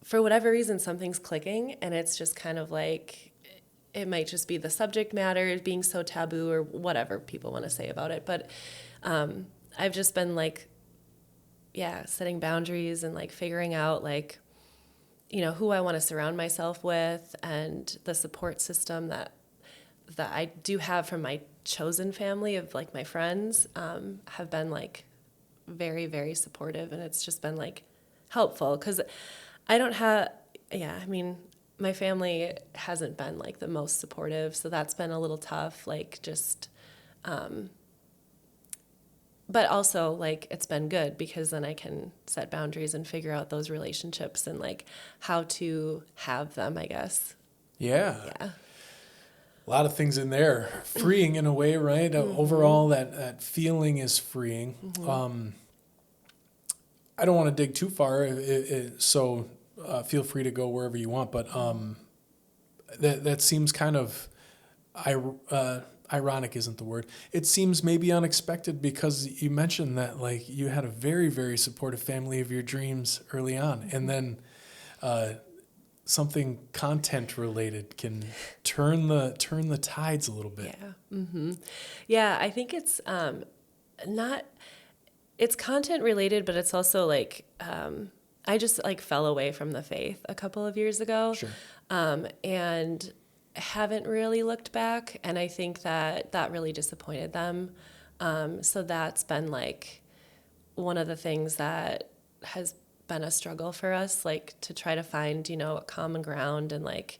for whatever reason, something's clicking, and it's just kind of like, it might just be the subject matter being so taboo or whatever people want to say about it. But I've just been like, setting boundaries and like figuring out like, who I want to surround myself with, and the support system that I do have from my chosen family of like my friends have been like very, very supportive, and it's just been like helpful because I don't have, my family hasn't been like the most supportive, so that's been a little tough, like just, but also like it's been good because then I can set boundaries and figure out those relationships and like how to have them, I guess. Yeah. Yeah. A lot of things in there. Freeing in a way, right? Overall, that feeling is freeing. I don't want to dig too far, so feel free to go wherever you want. But that seems kind of ironic, isn't the word? It seems maybe unexpected because you mentioned that like you had a very, very supportive family of your dreams early on, and then something content related can turn the tides a little bit. Yeah. Yeah, I think it's not. It's content related, but it's also like I just like fell away from the faith a couple of years ago, Sure. and haven't really looked back. And I think that really disappointed them. So that's been like one of the things that has been a struggle for us, like to try to find, a common ground and like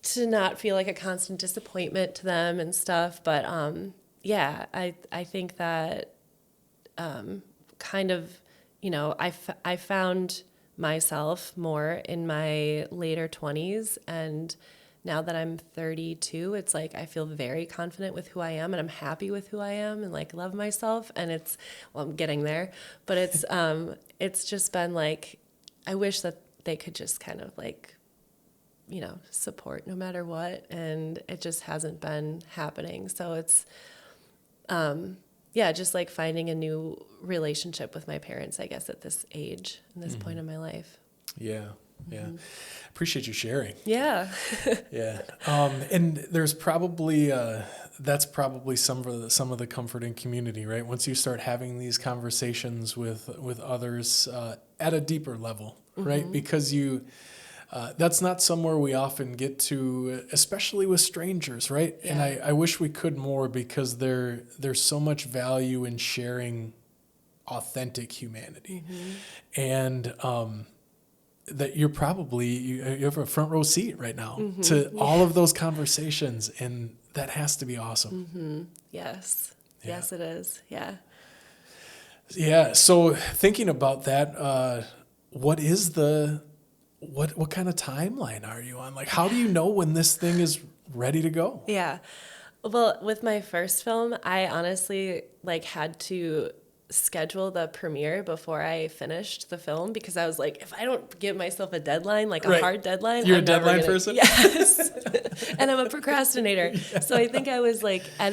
to not feel like a constant disappointment to them and stuff. But I think that kind of, I found myself more in my later 20s, and now that I'm 32, it's like I feel very confident with who I am, and I'm happy with who I am, and like love myself. And I'm getting there, but it's just been like, I wish that they could just kind of like, support no matter what, and it just hasn't been happening. So it's just like finding a new relationship with my parents, I guess, at this age and this point in my life. Yeah. Appreciate you sharing. Yeah. Yeah. And there's probably that's probably some of the comfort in community, right? Once you start having these conversations with others at a deeper level, right? Because that's not somewhere we often get to, especially with strangers, right? Yeah. And I wish we could more, because there's so much value in sharing authentic humanity. And that you have a front row seat right now to all of those conversations, and that has to be awesome. Yes. Yeah. Yes, it is. Yeah. Yeah. So thinking about that, what kind of timeline are you on? Like, how do you know when this thing is ready to go? Yeah. Well, with my first film, I honestly like had to schedule the premiere before I finished the film, because I was like, if I don't give myself a deadline, like a hard deadline, You're I'm a deadline person? Yes. And I'm a procrastinator. Yeah. So I think I was like I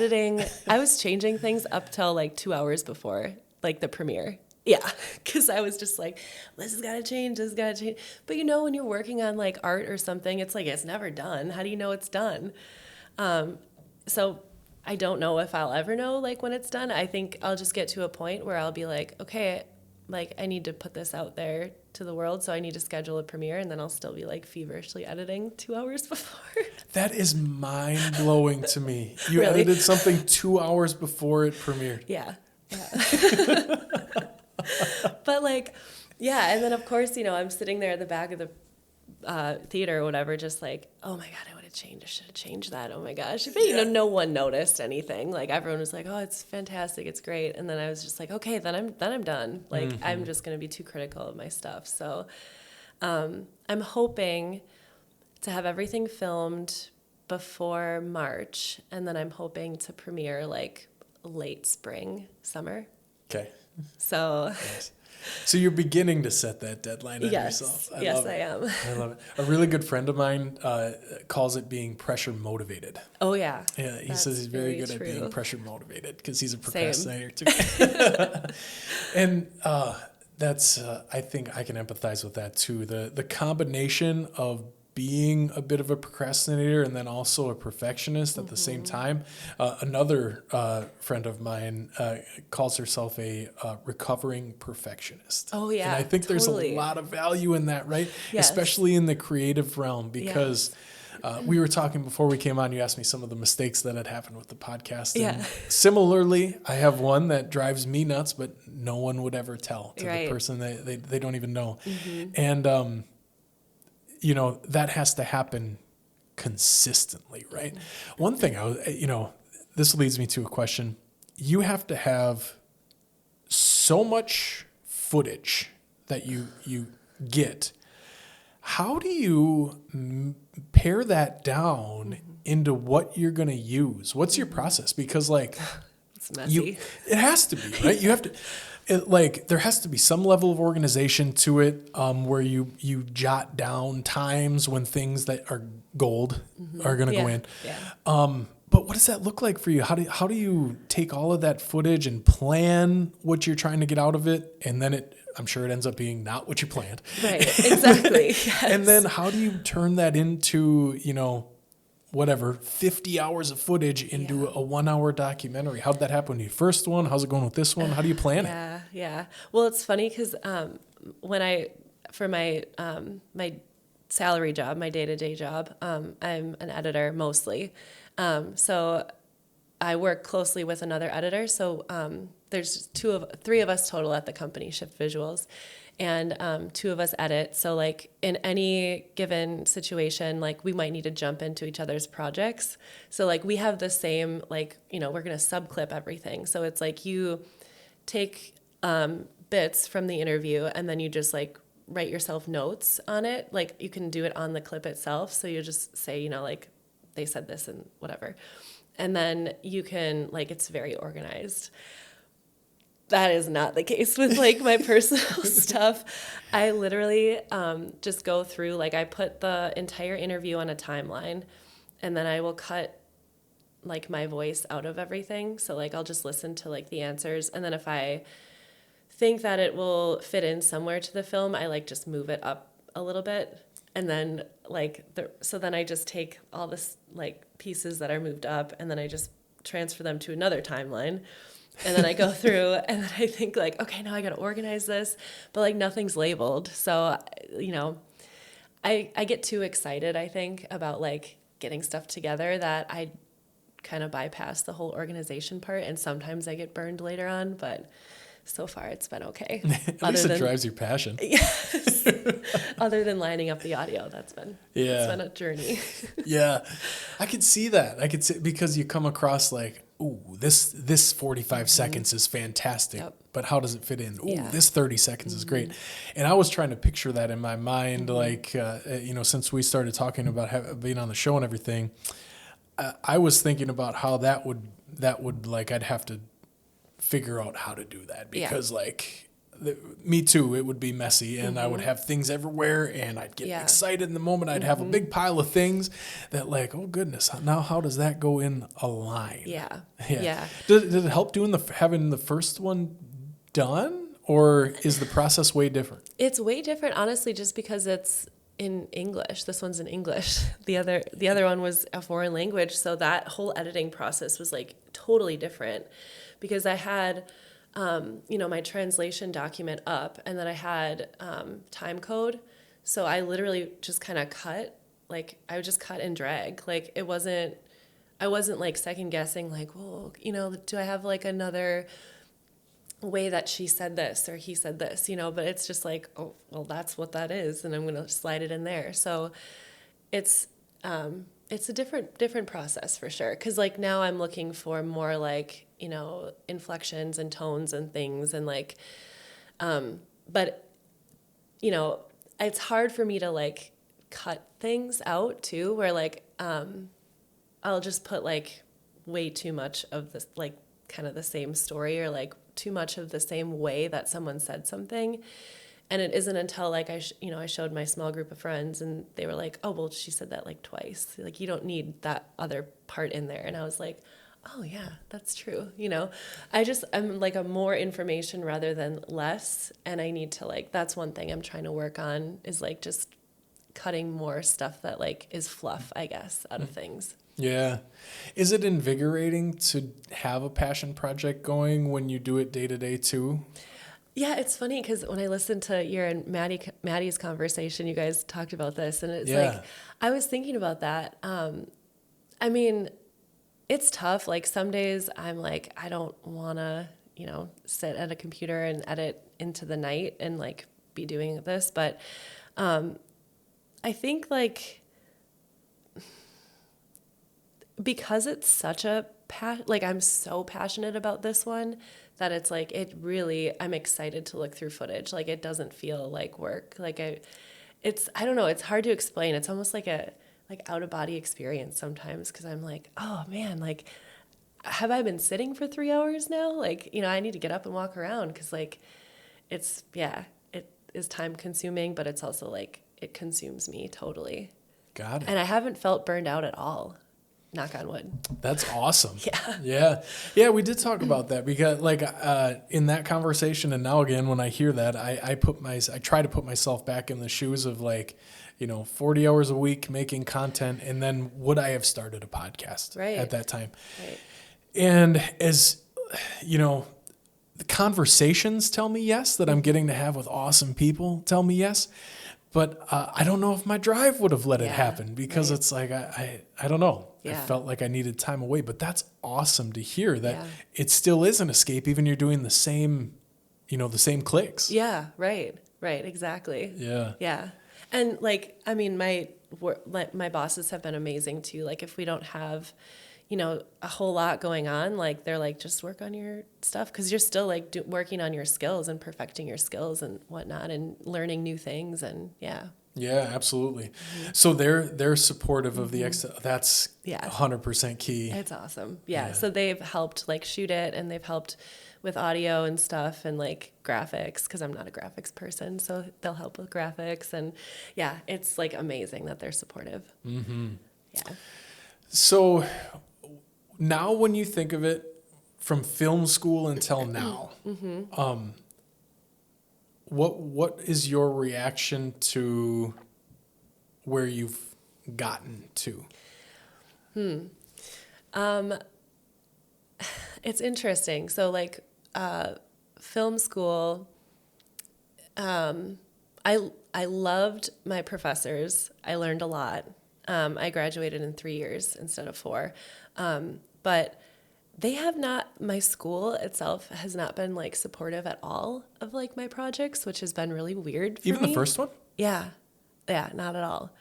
was changing things up till like 2 hours before like the premiere. Yeah, because I was just like, this has got to change, But when you're working on like art or something, it's like, it's never done. How do you know it's done? So I don't know if I'll ever know like when it's done. I think I'll just get to a point where I'll be like, okay, like I need to put this out there to the world, so I need to schedule a premiere, and then I'll still be like feverishly editing 2 hours before. That is mind blowing to me. You Really? edited something 2 hours before it premiered. Yeah. But like, yeah, and then of course, I'm sitting there at the back of the theater or whatever, just like, oh my God, I should have changed that. Oh my gosh. But no one noticed anything. Like everyone was like, oh, it's fantastic, it's great. And then I was just like, okay, then I'm done. Like I'm just gonna be too critical of my stuff. So I'm hoping to have everything filmed before March, and then I'm hoping to premiere like late spring, summer. Okay. So Nice. So you're beginning to set that deadline on yourself. I am. I love it. A really good friend of mine calls it being pressure motivated. Oh yeah. Yeah, he says he's very good at being pressure motivated because he's a procrastinator too. And That's, I think I can empathize with that too. The combination of being a bit of a procrastinator and then also a perfectionist at the same time. Another friend of mine calls herself a recovering perfectionist. Oh And yeah, I think there's a totally. lot of value in that, right? Yes. Especially in the creative realm, because we were talking before we came on, you asked me some of the mistakes that had happened with the podcast. And Yeah. similarly, I have one that drives me nuts, but no one would ever tell to Right. the person they don't even know. And, that has to happen consistently, right? One thing this leads me to a question. You have to have so much footage that you get. How do you pare that down into what you're going to use? What's your process? Because It's messy. it has to be, right? You have to, there has to be some level of organization to it, where you jot down times when things that are gold are going to go in. Yeah. But what does that look like for you? How do you take all of that footage and plan what you're trying to get out of it, and then I'm sure it ends up being not what you planned. Right. Exactly. Yes. And then how do you turn that into 50 hours of footage into a 1 hour documentary? How'd that happen to you? First one? How's it going with this one? How do you plan it? Yeah. Well, it's funny because for my salary job, my day-to-day job, I'm an editor mostly. So I work closely with another editor. So there's three of us total at the company, Shift Visuals, and two of us edit. So in any given situation, we might need to jump into each other's projects. So we have the same, we're going to subclip everything. So it's you take bits from the interview and then you just write yourself notes on it. You can do it on the clip itself. So you just say, they said this and whatever. And then you can, it's very organized. That is not the case with my personal stuff. I literally just go through, I put the entire interview on a timeline, and then I will cut my voice out of everything. So I'll just listen to the answers. And then if I think that it will fit in somewhere to the film, I just move it up a little bit. And then so then I just take all this pieces that are moved up, and then I just transfer them to another timeline. And then I go through and then I think okay, now I got to organize this, but nothing's labeled. So, I get too excited, I think, about getting stuff together that I kind of bypass the whole organization part. And sometimes I get burned later on, but so far it's been okay. At least it drives your passion. Yes. Other than lining up the audio, it's been a journey. Yeah. I could see that. I could see, because you come across ooh, this 45 seconds is fantastic, but how does it fit in? Ooh, this 30 seconds is great. And I was trying to picture that in my mind, since we started talking about being on the show and everything, I was thinking about how that would I'd have to figure out how to do that, because me too, it would be messy, and I would have things everywhere, and I'd get excited in the moment. I'd have a big pile of things that oh goodness, now how does that go in a line? Yeah. Did it help having the first one done, or is the process way different? It's way different, honestly, just because it's in English. This one's in English. The other one was a foreign language, so that whole editing process was totally different, because I had my translation document up, and then I had time code. So I literally just kind of cut, I would just cut and drag. I wasn't second guessing, well, do I have another way that she said this or he said this, but it's just oh, well, that's what that is, and I'm going to slide it in there. So it's a different process for sure. Cause now I'm looking for more inflections and tones and things, and but it's hard for me to cut things out too, where I'll just put way too much of this, kind of the same story, or too much of the same way that someone said something. And it isn't until I showed my small group of friends, and they were oh, well, she said that twice. You don't need that other part in there. And I was oh yeah, that's true. I'm like a more information rather than less. And I need to like, that's one thing I'm trying to work on is like just cutting more stuff that like is fluff, I guess, out of things. Yeah. Is it invigorating to have a passion project going when you do it day to day too? Yeah, it's funny because when I listened to your and Maddie's conversation, you guys talked about this, and it's Yeah. like I was thinking about that. I mean, it's tough. Like some days I'm like, I don't want to, sit at a computer and edit into the night and like be doing this, but I think like because it's such a like I'm so passionate about this one that it's like it really I'm excited to look through footage. Like it doesn't feel like work. Like I don't know, it's hard to explain. It's almost like a out of body experience sometimes because I'm like, oh man, like have I been sitting for 3 hours now? Like, I need to get up and walk around because like it is time consuming, but it's also like it consumes me totally. Got it. And I haven't felt burned out at all. Knock on wood. That's awesome. Yeah. Yeah. Yeah, we did talk about that because like in that conversation and now again when I hear that, I try to put myself back in the shoes of like, 40 hours a week making content and then would I have started a podcast at that time? Right. And as the conversations tell me yes, that I'm getting to have with awesome people tell me yes. But I don't know if my drive would have let it happen because it's like, I don't know. Yeah. I felt like I needed time away, but that's awesome to hear that it still is an escape. Even you're doing the same, the same clicks. Yeah. Right. Exactly. Yeah. Yeah. And like, I mean, my bosses have been amazing too. Like if we don't have, a whole lot going on, like they're like, just work on your stuff. Cause you're still like working on your skills and perfecting your skills and whatnot and learning new things. And yeah. Yeah, absolutely. Mm-hmm. So they're supportive of the that's 100% key. It's awesome. Yeah. So they've helped like shoot it and they've helped with audio and stuff and like graphics because I'm not a graphics person. So they'll help with graphics and yeah, it's like amazing that they're supportive. Mm-hmm. Yeah. So now when you think of it from film school until now, what is your reaction to where you've gotten to? It's interesting. So like film school, I loved my professors. I learned a lot. I graduated in 3 years instead of 4. But they have not, my school itself has not been like supportive at all of like my projects, which has been really weird for me. Even the first one? Yeah. Yeah, not at all.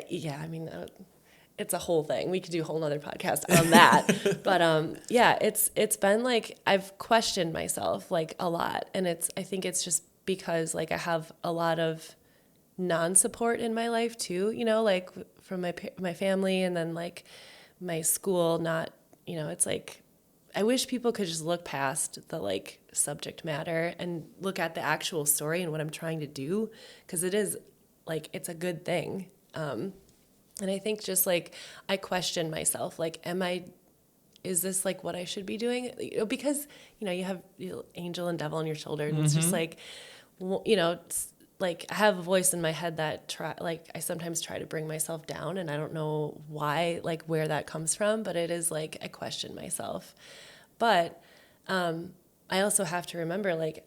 Yeah, I mean, it's a whole thing. We could do a whole nother podcast on that. But yeah, it's been like, I've questioned myself like a lot. And I think it's just because like I have a lot of non-support in my life too, like from my family and then like my school, not, it's like, I wish people could just look past the like subject matter and look at the actual story and what I'm trying to do. Cause it is like, it's a good thing. And I think just like, I question myself, like, is this like what I should be doing? Because, you have angel and devil on your shoulder and it's just like, like I have a voice in my head that I sometimes try to bring myself down and I don't know why, like where that comes from, but it is like I question myself. But I also have to remember like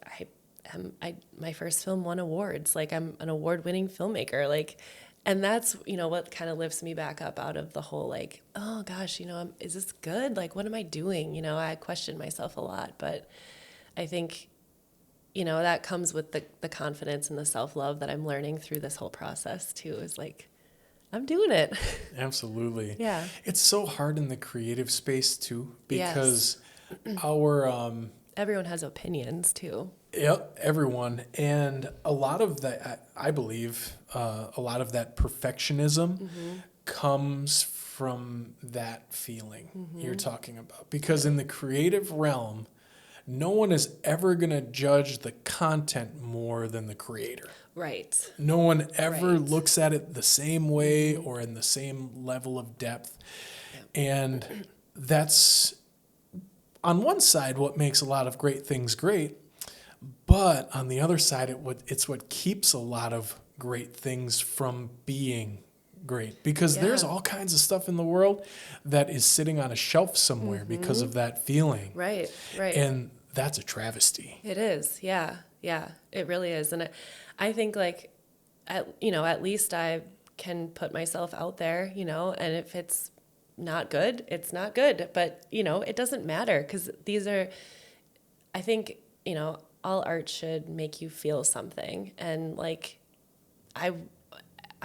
my first film won awards. Like I'm an award-winning filmmaker. Like, and that's, what kind of lifts me back up out of the whole like, oh gosh, is this good? Like, what am I doing? I question myself a lot, but I think that comes with the confidence and the self-love that I'm learning through this whole process too, is like, I'm doing it. Absolutely. Yeah. It's so hard in the creative space too, because everyone has opinions too. Yep, everyone. And a lot of that, I believe, a lot of that perfectionism comes from that feeling you're talking about. Because in the creative realm, no one is ever going to judge the content more than the creator. Right. No one ever looks at it the same way or in the same level of depth. Yep. And that's, on one side, what makes a lot of great things great. But on the other side, it's what keeps a lot of great things from being great. Because there's all kinds of stuff in the world that is sitting on a shelf somewhere because of that feeling. Right, right. And that's a travesty. It is, yeah, yeah, it really is. And I think like, at least I can put myself out there, and if it's not good, it's not good. But, it doesn't matter because I think, all art should make you feel something. And like, I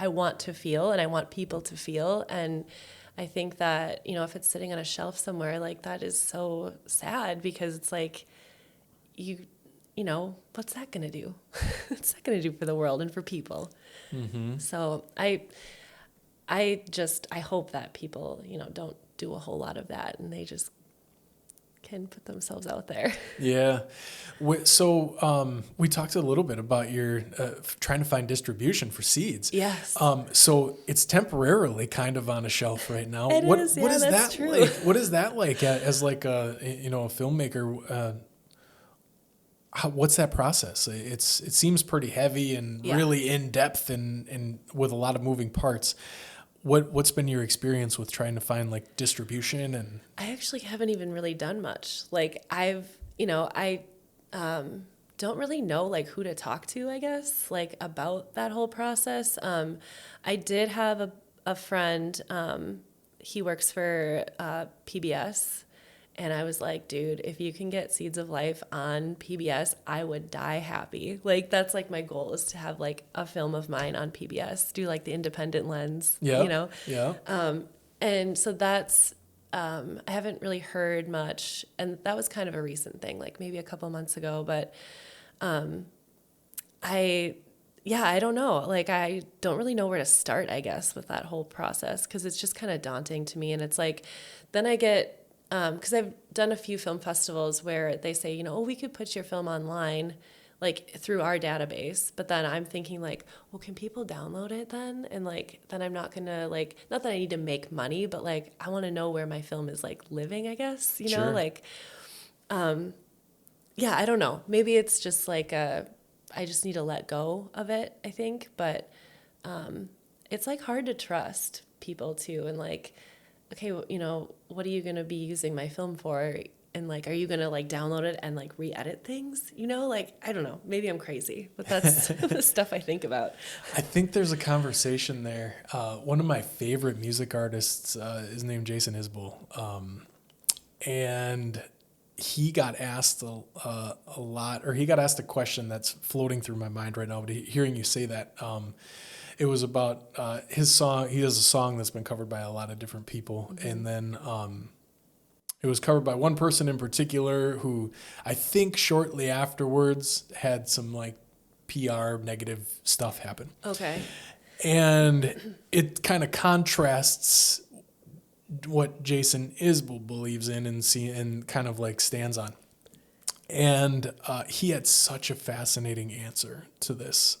want to feel and I want people to feel. And I think that, if it's sitting on a shelf somewhere, like that is so sad because it's like, what's that going to do? What's that going to do for the world and for people? Mm-hmm. So I hope that people, don't do a whole lot of that and they just can put themselves out there. Yeah. So we talked a little bit about your trying to find distribution for seeds. Yes. So it's temporarily kind of on a shelf right now. It What is, is that's that true. like? What is that like as like a filmmaker? What's that process? It seems pretty heavy and really in depth and with a lot of moving parts. What's been your experience with trying to find like distribution? And I actually haven't even really done much. Like I don't really know like who to talk to, I guess, like about that whole process. I did have a friend, he works for PBS. And I was like, dude, if you can get Seeds of Life on PBS, I would die happy. Like, that's like my goal is to have like a film of mine on PBS, do like the independent lens, Yeah. And so that's, I haven't really heard much. And that was kind of a recent thing, like maybe a couple months ago. But I don't know. Like, I don't really know where to start, I guess, with that whole process because it's just kind of daunting to me. And it's like, then I get, because I've done a few film festivals where they say, we could put your film online, like through our database. But then I'm thinking like, well, can people download it then? And like, then I'm not gonna like, not that I need to make money, but like, I want to know where my film is like living, I guess, Sure. like, I don't know. Maybe it's just like I just need to let go of it, I think. But it's like hard to trust people too. And like, okay, what are you going to be using my film for? And like, are you going to like download it and like re-edit things? Like, I don't know, maybe I'm crazy, but that's the stuff I think about. I think there's a conversation there. One of my favorite music artists is named Jason Isbell. And he got asked a lot, or he got asked a question that's floating through my mind right now, but hearing you say that, it was about his song. He has a song that's been covered by a lot of different people. Mm-hmm. And then it was covered by one person in particular who I think shortly afterwards had some like PR negative stuff happen. Okay. And it kind of contrasts what Jason Isbell believes in and kind of like stands on. And he had such a fascinating answer to this.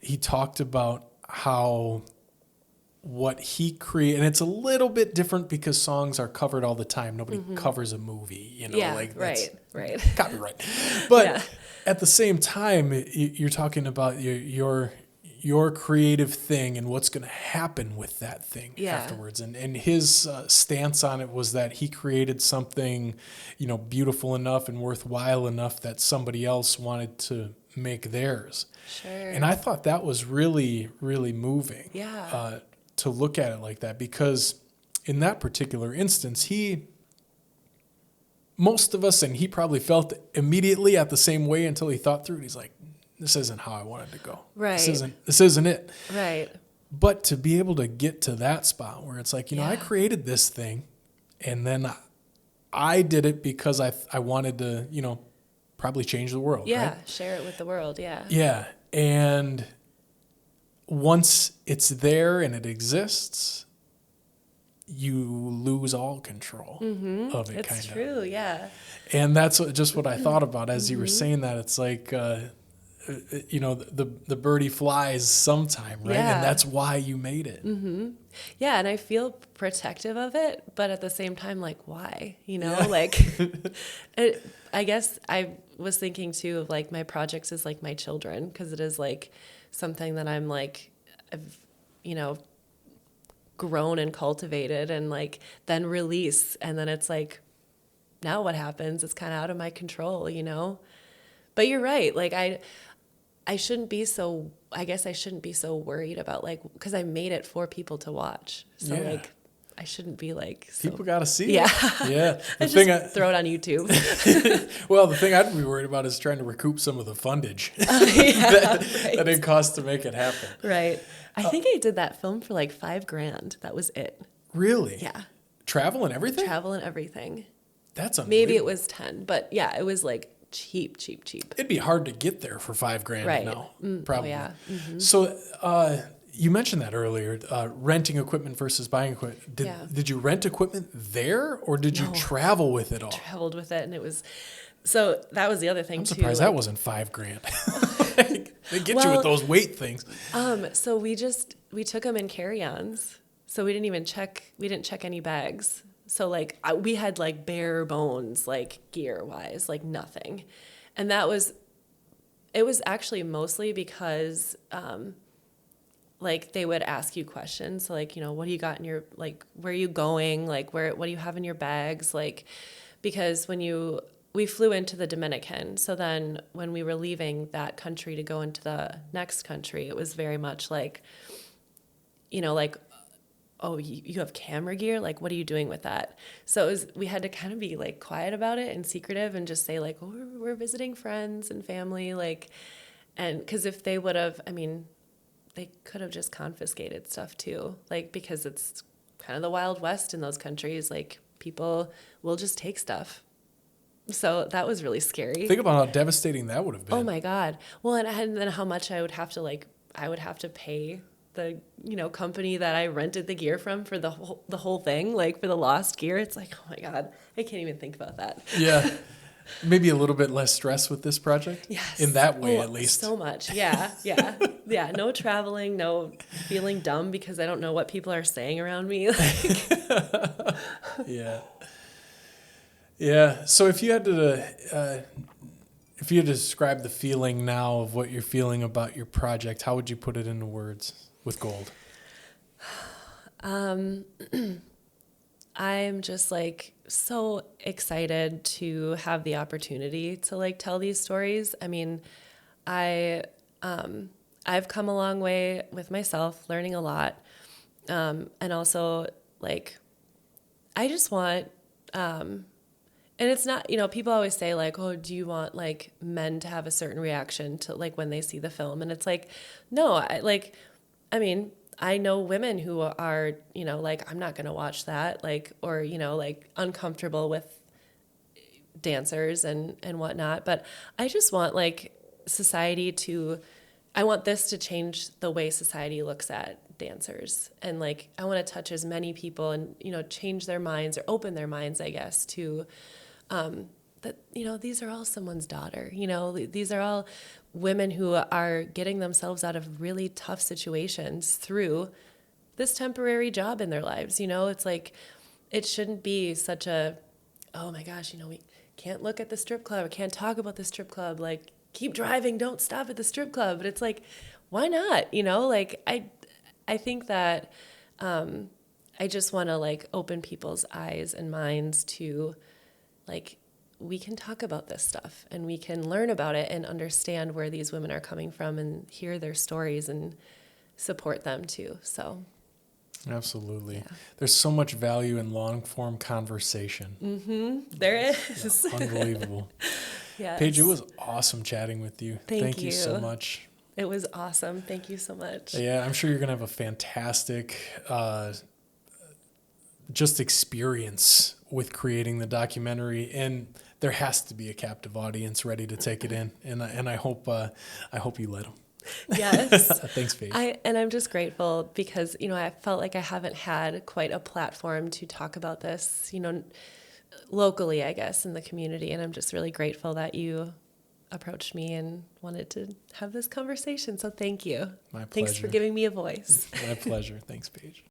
He talked about how what he created, and it's a little bit different because songs are covered all the time. Nobody covers a movie, like right. Copyright. But at the same time, you're talking about your creative thing and what's going to happen with that thing afterwards. And his stance on it was that he created something, beautiful enough and worthwhile enough that somebody else wanted to make theirs. Sure. And I thought that was really, really moving. Yeah. To look at it like that, because in that particular instance, most of us, and he probably felt immediately at the same way until he thought through it. He's like, this isn't how I wanted to go. Right. This isn't it. Right. But to be able to get to that spot where it's like, I created this thing and then I did it because I wanted to, probably change the world. Yeah. Right? Share it with the world. Yeah. Yeah. And once it's there and it exists, you lose all control of it. It's true. Yeah. And that's just what I thought about as you were saying that. It's like, the birdie flies sometime, right? Yeah. And that's why you made it. Mm-hmm. Yeah, and I feel protective of it, but at the same time, like, why? Yeah. Like, I guess I was thinking too of like my projects as like my children, because it is like something that I'm like, I've, grown and cultivated and like then release. And then it's like, now what happens? It's kind of out of my control, But you're right. Like, I shouldn't be so, I guess I shouldn't be so worried about like, because I made it for people to watch. So Yeah. like, I shouldn't be like, so, People got to see yeah. it. Yeah. I just throw it on YouTube. Well, the thing I'd be worried about is trying to recoup some of the fundage that it costs to make it happen. Right. I think I did that film for like $5,000. That was it. Really? Yeah. Travel and everything? Travel and everything. That's unbelievable. Maybe it was 10, but yeah, it was like cheap. It'd be hard to get there for $5,000 Right. now. Probably. Oh, yeah. Mm-hmm. So, you mentioned that earlier, renting equipment versus buying equipment. Did you rent equipment there, or did you travel with it all? Traveled with it, and it was, so that was the other thing I'm too. surprised that wasn't $5,000. They get you with those weight things. So we took them in carry-ons. So we didn't check any bags. So like we had like bare bones, like gear wise, like nothing. And it was actually mostly because, like they would ask you questions. So like, what do you got in your, like, where are you going? Like what do you have in your bags? Like, because we flew into the Dominican. So then when we were leaving that country to go into the next country, it was very much like, like, oh, you have camera gear? Like, what are you doing with that? So we had to kind of be like quiet about it and secretive and just say like, oh, we're visiting friends and family. Like, and because if they would have, they could have just confiscated stuff too. Like, because it's kind of the Wild West in those countries. Like, people will just take stuff. So that was really scary. Think about how devastating that would have been. Oh my God. Well, and then how much I would have to pay the, company that I rented the gear from for the whole thing, like for the lost gear. It's like, oh my God, I can't even think about that. Yeah. Maybe a little bit less stress with this project. Yes. In that way, at least. So much. Yeah. Yeah. Yeah. No traveling, no feeling dumb because I don't know what people are saying around me. Yeah. Yeah. So if you had to describe the feeling now of what you're feeling about your project, how would you put it into words with gold? I'm just like so excited to have the opportunity to like tell these stories. I've come a long way with myself, learning a lot. And also like, I just want, and it's not, people always say like, oh, do you want like men to have a certain reaction to like when they see the film? And it's like, no, I know women who are, like, I'm not going to watch that, like, or, like uncomfortable with dancers and whatnot. But I just want like I want this to change the way society looks at dancers. And like, I want to touch as many people and, change their minds or open their minds, I guess, to, that, these are all someone's daughter, these are all women who are getting themselves out of really tough situations through this temporary job in their lives. It's like, it shouldn't be such a, oh my gosh, we can't look at the strip club, we can't talk about the strip club, like keep driving, don't stop at the strip club. But it's like, why not? Like I think that, I just want to like open people's eyes and minds to like, we can talk about this stuff and we can learn about it and understand where these women are coming from and hear their stories and support them too. So. Absolutely. Yeah. There's so much value in long form conversation. Mm-hmm. There is. Yeah, unbelievable. Yes. Paige, it was awesome chatting with you. Thank you so much. It was awesome. Thank you so much. Yeah, I'm sure you're going to have a fantastic just experience with creating the documentary, and there has to be a captive audience ready to take it in, and I hope you let them. Yes. Thanks, Paige. I'm just grateful because I felt like I haven't had quite a platform to talk about this locally, I guess, in the community, and I'm just really grateful that you approached me and wanted to have this conversation. So thank you. My pleasure. Thanks for giving me a voice. My pleasure. Thanks, Paige.